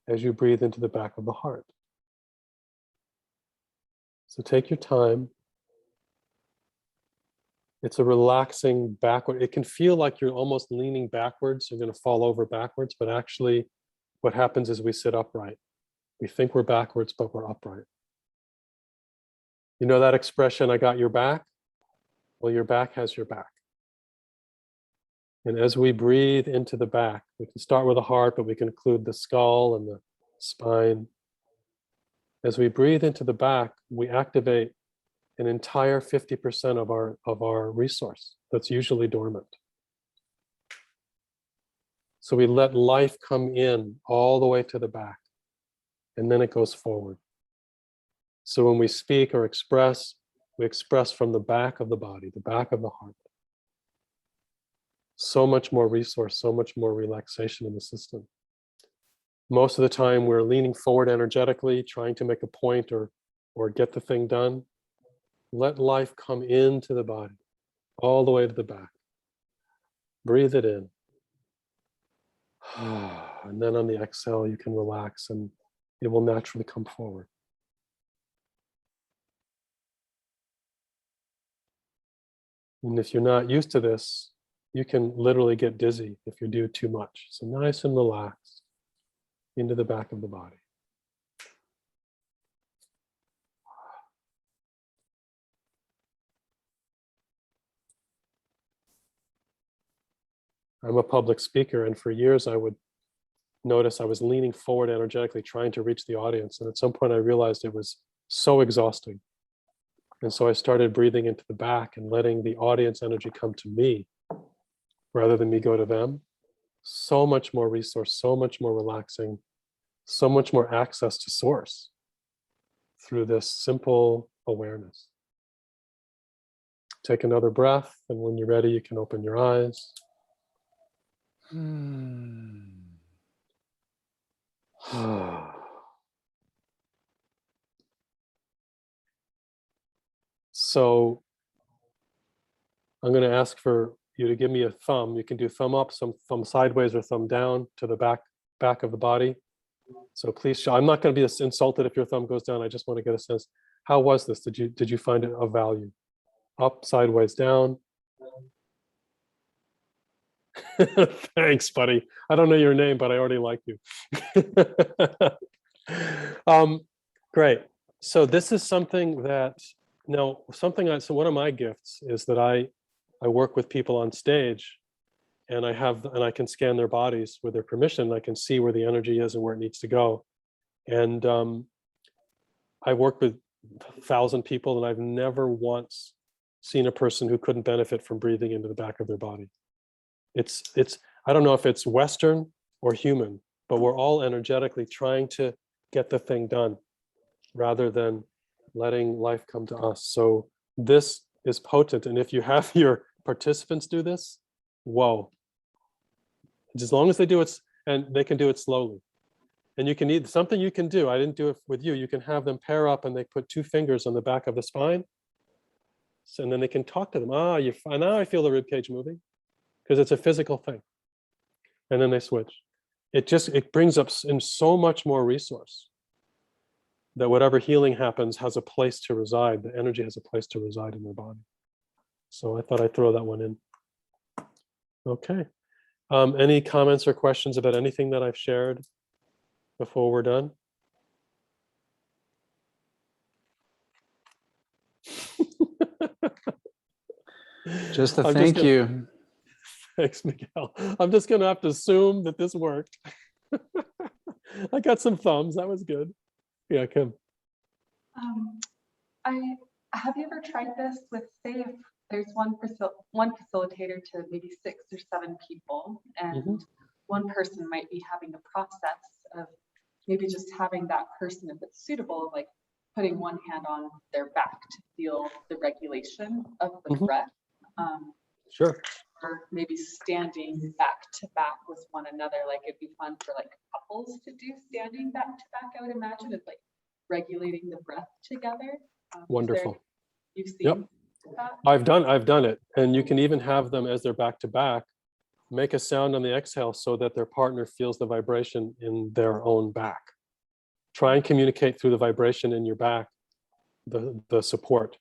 as you breathe into the back of the heart. So take your time. It's a relaxing backward. It can feel like you're almost leaning backwards. You're going to fall over backwards, but actually what happens is we sit upright. We think we're backwards, but we're upright. You know that expression, I got your back? Well, your back has your back. And as we breathe into the back, we can start with the heart, but we can include the skull and the spine. As we breathe into the back, we activate an entire 50% of our resource that's usually dormant. So we let life come in all the way to the back, and then it goes forward. So when we speak or express, we express from the back of the body, the back of the heart. So much more resource, so much more relaxation in the system. Most of the time we're leaning forward energetically, trying to make a point or get the thing done. Let life come into the body, all the way to the back. Breathe it in. And then on the exhale, you can relax and it will naturally come forward. And if you're not used to this, you can literally get dizzy if you do too much. So nice and relaxed into the back of the body. I'm a public speaker, and for years I would notice I was leaning forward energetically, trying to reach the audience. And at some point I realized it was so exhausting. And so I started breathing into the back and letting the audience energy come to me rather than me go to them. So much more resource, so much more relaxing, so much more access to source through this simple awareness. Take another breath, and when you're ready, you can open your eyes. So I'm going to ask for you to give me a thumb. You can do thumb up, some thumb sideways, or thumb down to the back of the body. So please show. I'm not going to be insulted if your thumb goes down. I just want to get a sense. How was this? Did you find it of value? Up, sideways, down. Thanks, buddy. I don't know your name, but I already like you. Great. So this is something that so one of my gifts is that I work with people on stage, and I can scan their bodies with their permission. I can see where the energy is and where it needs to go. And I work with 1,000 people, and I've never once seen a person who couldn't benefit from breathing into the back of their body. It's I don't know if it's Western or human, but we're all energetically trying to get the thing done rather than letting life come to us. So this is potent. And if you have your participants do this, whoa. As long as they do it, and they can do it slowly. And you can need something you can do. I didn't do it with you. You can have them pair up and they put 2 fingers on the back of the spine. So, and then they can talk to them. You're fine. Now I feel the rib cage moving, because it's a physical thing. And then they switch. It brings up in so much more resource that whatever healing happens has a place to reside. The energy has a place to reside in their body. So I thought I'd throw that one in. Okay. Any comments or questions about anything that I've shared before we're done? Just a thank you. Thanks, Miguel. I'm just going to have to assume that this worked. I got some thumbs. That was good. Yeah, Kim. Have you ever tried this with, say, if there's one facilitator to maybe 6 or 7 people, and one person might be having a process of maybe just having that person, if it's suitable, like putting one hand on their back to feel the regulation of the breath. Sure. Or maybe standing back to back with one another. Like it'd be fun for like couples to do standing back to back, I would imagine, of like regulating the breath together. Wonderful. You've seen that? I've done it. And you can even have them as they're back to back, make a sound on the exhale so that their partner feels the vibration in their own back. Try and communicate through the vibration in your back, the support.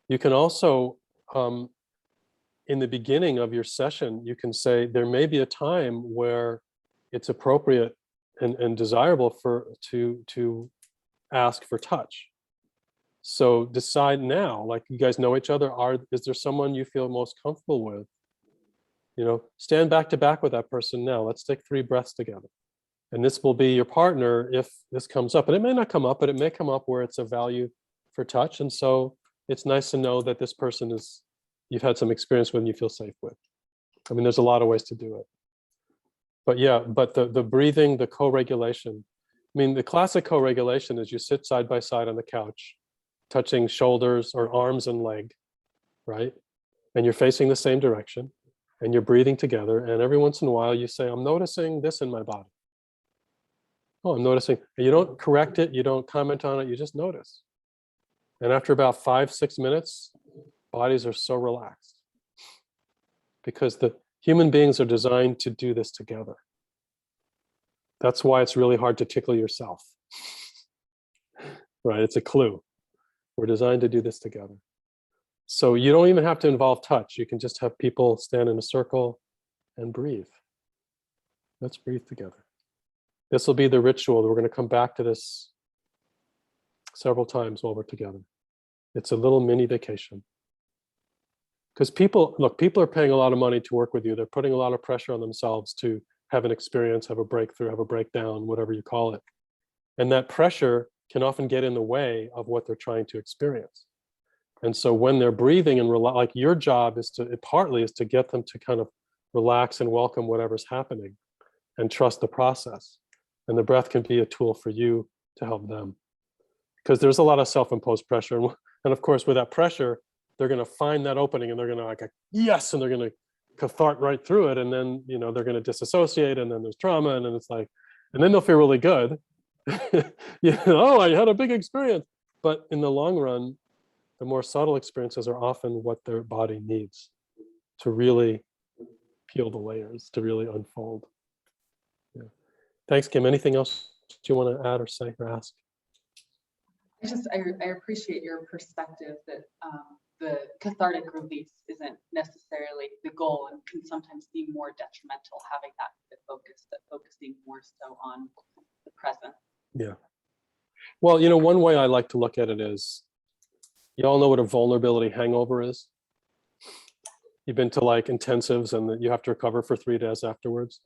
You can also, in the beginning of your session, you can say there may be a time where it's appropriate and desirable to ask for touch. So decide now, like you guys know each other, is there someone you feel most comfortable with stand back to back with that person now. Let's take 3 breaths together. And this will be your partner if this comes up. And it may not come up, but it may come up where it's a value for touch. And so it's nice to know that this person you've had some experience with and you feel safe with. I mean, there's a lot of ways to do it. But yeah, but the breathing, the co-regulation. I mean, the classic co-regulation is you sit side by side on the couch, touching shoulders or arms and leg, right? And you're facing the same direction and you're breathing together. And every once in a while you say, I'm noticing this in my body. Oh, I'm noticing. And you don't correct it. You don't comment on it. You just notice. And after about 5-6 minutes, bodies are so relaxed because the human beings are designed to do this together. That's why it's really hard to tickle yourself. Right? It's a clue. We're designed to do this together. So you don't even have to involve touch. You can just have people stand in a circle and breathe. Let's breathe together. This will be the ritual. We're going to come back to this several times while we're together. It's a little mini vacation. Because people are paying a lot of money to work with you. They're putting a lot of pressure on themselves to have an experience, have a breakthrough, have a breakdown, whatever you call it. And that pressure can often get in the way of what they're trying to experience. And so when they're breathing and like your job partly is to get them to kind of relax and welcome whatever's happening and trust the process. And the breath can be a tool for you to help them. Because there's a lot of self-imposed pressure. And of course, with that pressure, they're going to find that opening and they're going to like, yes, and they're going to cathart right through it. And then, they're going to disassociate and then there's trauma and then it's like, and then they'll feel really good. Oh, I had a big experience. But in the long run, the more subtle experiences are often what their body needs to really peel the layers, to really unfold. Yeah. Thanks, Kim. Anything else you want to add or say or ask? I appreciate your perspective that the cathartic release isn't necessarily the goal and can sometimes be more detrimental having that focus, that focusing more so on the present. Yeah. Well, one way I like to look at it is, you all know what a vulnerability hangover is? You've been to like intensives and you have to recover for 3 days afterwards.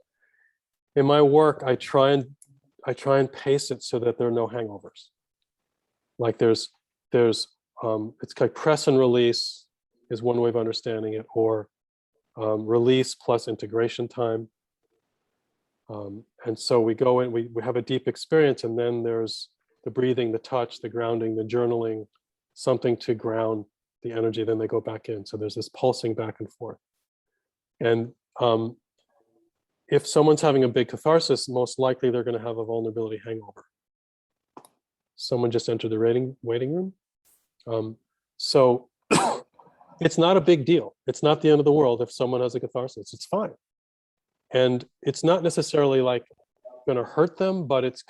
In my work, I try and pace it so that there are no hangovers. Like it's like press and release is one way of understanding it, or release plus integration time. And so we go in, we have a deep experience, and then there's the breathing, the touch, the grounding, the journaling, something to ground the energy, then they go back in. So there's this pulsing back and forth. And if someone's having a big catharsis, most likely they're going to have a vulnerability hangover. Someone just entered the waiting room. So it's not a big deal. It's not the end of the world if someone has a catharsis. It's fine. And it's not necessarily like going to hurt them, but it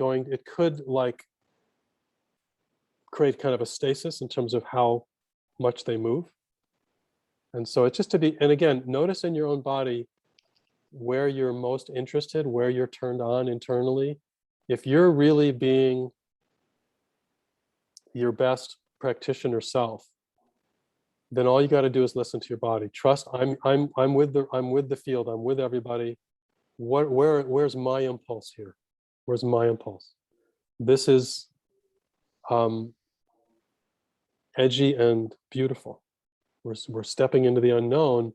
could like create kind of a stasis in terms of how much they move. And so it's just and again, notice in your own body where you're most interested, where you're turned on internally. If you're really being your best practitioner self, then all you got to do is listen to your body. Trust, I'm with the field, I'm with everybody. Where's my impulse here? Where's my impulse? This is edgy and beautiful. We're stepping into the unknown,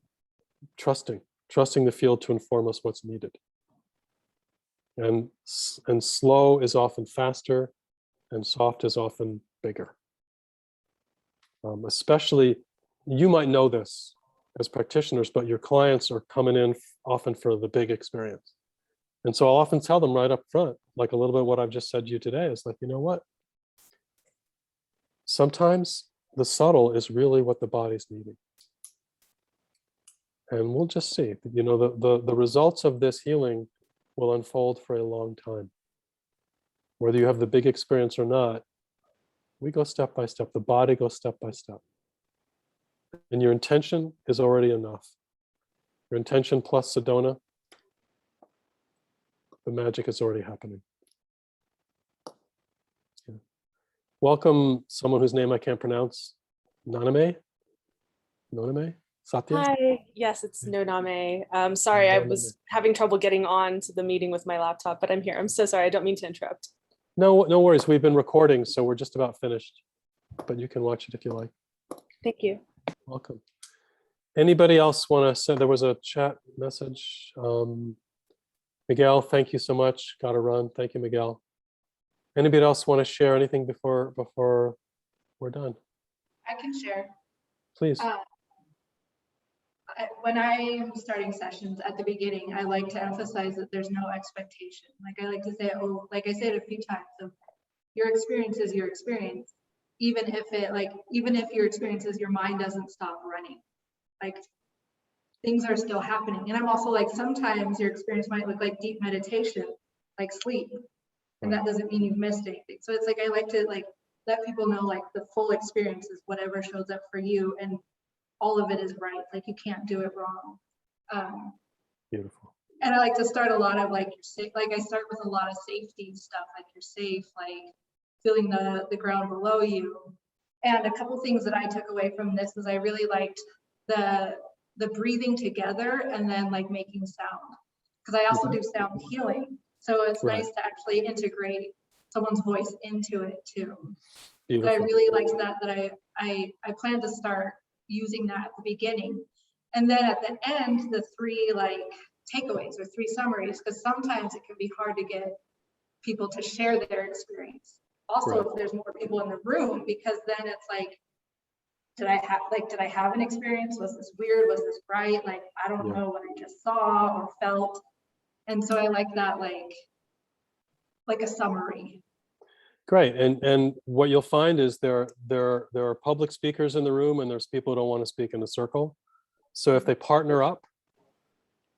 trusting the field to inform us what's needed. And slow is often faster, and soft is often bigger. Especially, you might know this as practitioners, but your clients are coming in often for the big experience. And so I'll often tell them right up front, like a little bit what I've just said to you today, is like, you know what? Sometimes the subtle is really what the body's needing. And we'll just see, the results of this healing will unfold for a long time. Whether you have the big experience or not, we go step by step. The body goes step by step. And your intention is already enough. Your intention plus Sedona, the magic is already happening. Yeah. Welcome someone whose name I can't pronounce. Noname? Satya? Hi, yes, it's Noname. Sorry, I was having trouble getting on to the meeting with my laptop, but I'm here. I'm so sorry. I don't mean to interrupt. No, no worries. We've been recording, so we're just about finished. But you can watch it if you like. Thank you. Welcome. Anybody else want to say? There was a chat message. Miguel, thank you so much. Got to run. Thank you, Miguel. Anybody else want to share anything before we're done? I can share. Please. When I am starting sessions at the beginning, I like to emphasize that there's no expectation. Like I like to say, oh, like I said a few times, so your experience is your experience. Even if your experience is your mind doesn't stop running, like things are still happening. And I'm also like, sometimes your experience might look like deep meditation, like sleep, and that doesn't mean you've missed anything. So it's like, I like to like let people know like the full experience is whatever shows up for you, and all of it is right. Like you can't do it wrong. Beautiful. And I like to start a lot of like I start with a lot of safety stuff, like you're safe, like feeling the ground below you. And a couple things that I took away from this is I really liked the breathing together and then like making sound, because I also do sound healing. So it's nice to actually integrate someone's voice into it too. But I really liked that I plan to start using that at the beginning. And then at the end, the three like takeaways or three summaries, because sometimes it can be hard to get people to share their experience. Also, if there's more people in the room, because then it's like, did I have an experience? Was this weird? Was this right? Like, I don't know what I just saw or felt. And so I like that, like a summary. Great. And what you'll find is there are public speakers in the room, and there's people who don't want to speak in a circle. So if they partner up,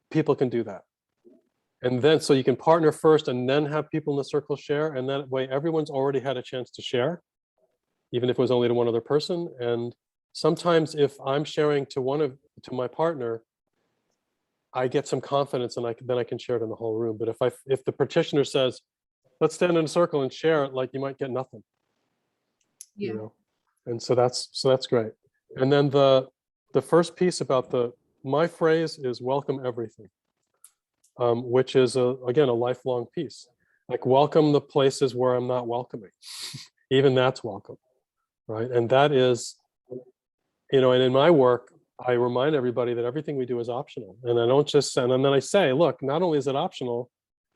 people can do that. And then, so you can partner first and then have people in the circle share. And that way everyone's already had a chance to share, even if it was only to one other person. And sometimes if I'm sharing to my partner, I get some confidence, and then I can share it in the whole room. But if the practitioner says, let's stand in a circle and share it, like you might get nothing. Yeah. You know? And so that's great. And then the first piece about my phrase is welcome everything, which is again a lifelong piece. Like welcome the places where I'm not welcoming. Even that's welcome, right? And that is, and in my work, I remind everybody that everything we do is optional. And I don't just, and then I say, look, not only is it optional,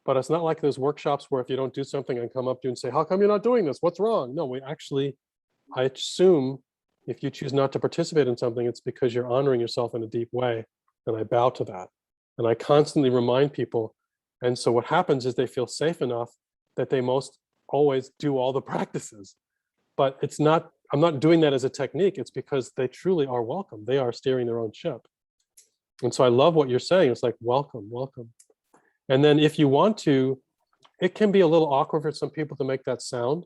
but it's not like those workshops where if you don't do something, I come up to you and say, how come you're not doing this? What's wrong? No, I assume if you choose not to participate in something, it's because you're honoring yourself in a deep way. And I bow to that. And I constantly remind people. And so what happens is they feel safe enough that they most always do all the practices. But I'm not doing that as a technique. It's because they truly are welcome. They are steering their own ship. And so I love what you're saying. It's like, welcome, welcome. And then if you want to, it can be a little awkward for some people to make that sound.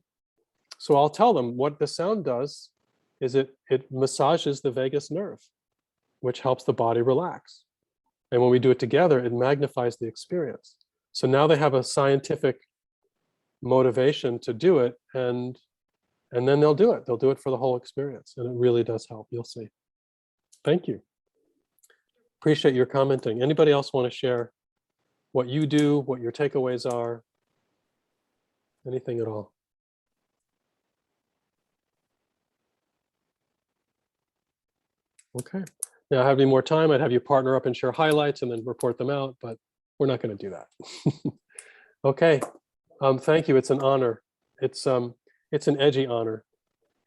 So I'll tell them what the sound does is it massages the vagus nerve, which helps the body relax. And when we do it together, it magnifies the experience. So now they have a scientific motivation to do it, and then they'll do it. They'll do it for the whole experience. And it really does help. You'll see. Thank you. Appreciate your commenting. Anybody else want to share what you do, what your takeaways are? Anything at all? Okay. Now, have any more time, I'd have you partner up and share highlights and then report them out, but we're not going to do that. Okay. Thank you. It's an honor. It's an edgy honor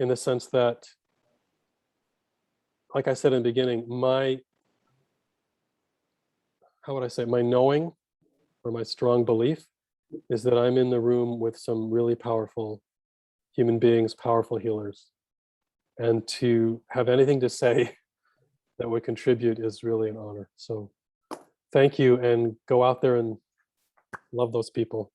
in the sense that, like I said in the beginning, my knowing or my strong belief is that I'm in the room with some really powerful human beings, powerful healers. And to have anything to say that would contribute is really an honor. So thank you, and go out there and love those people.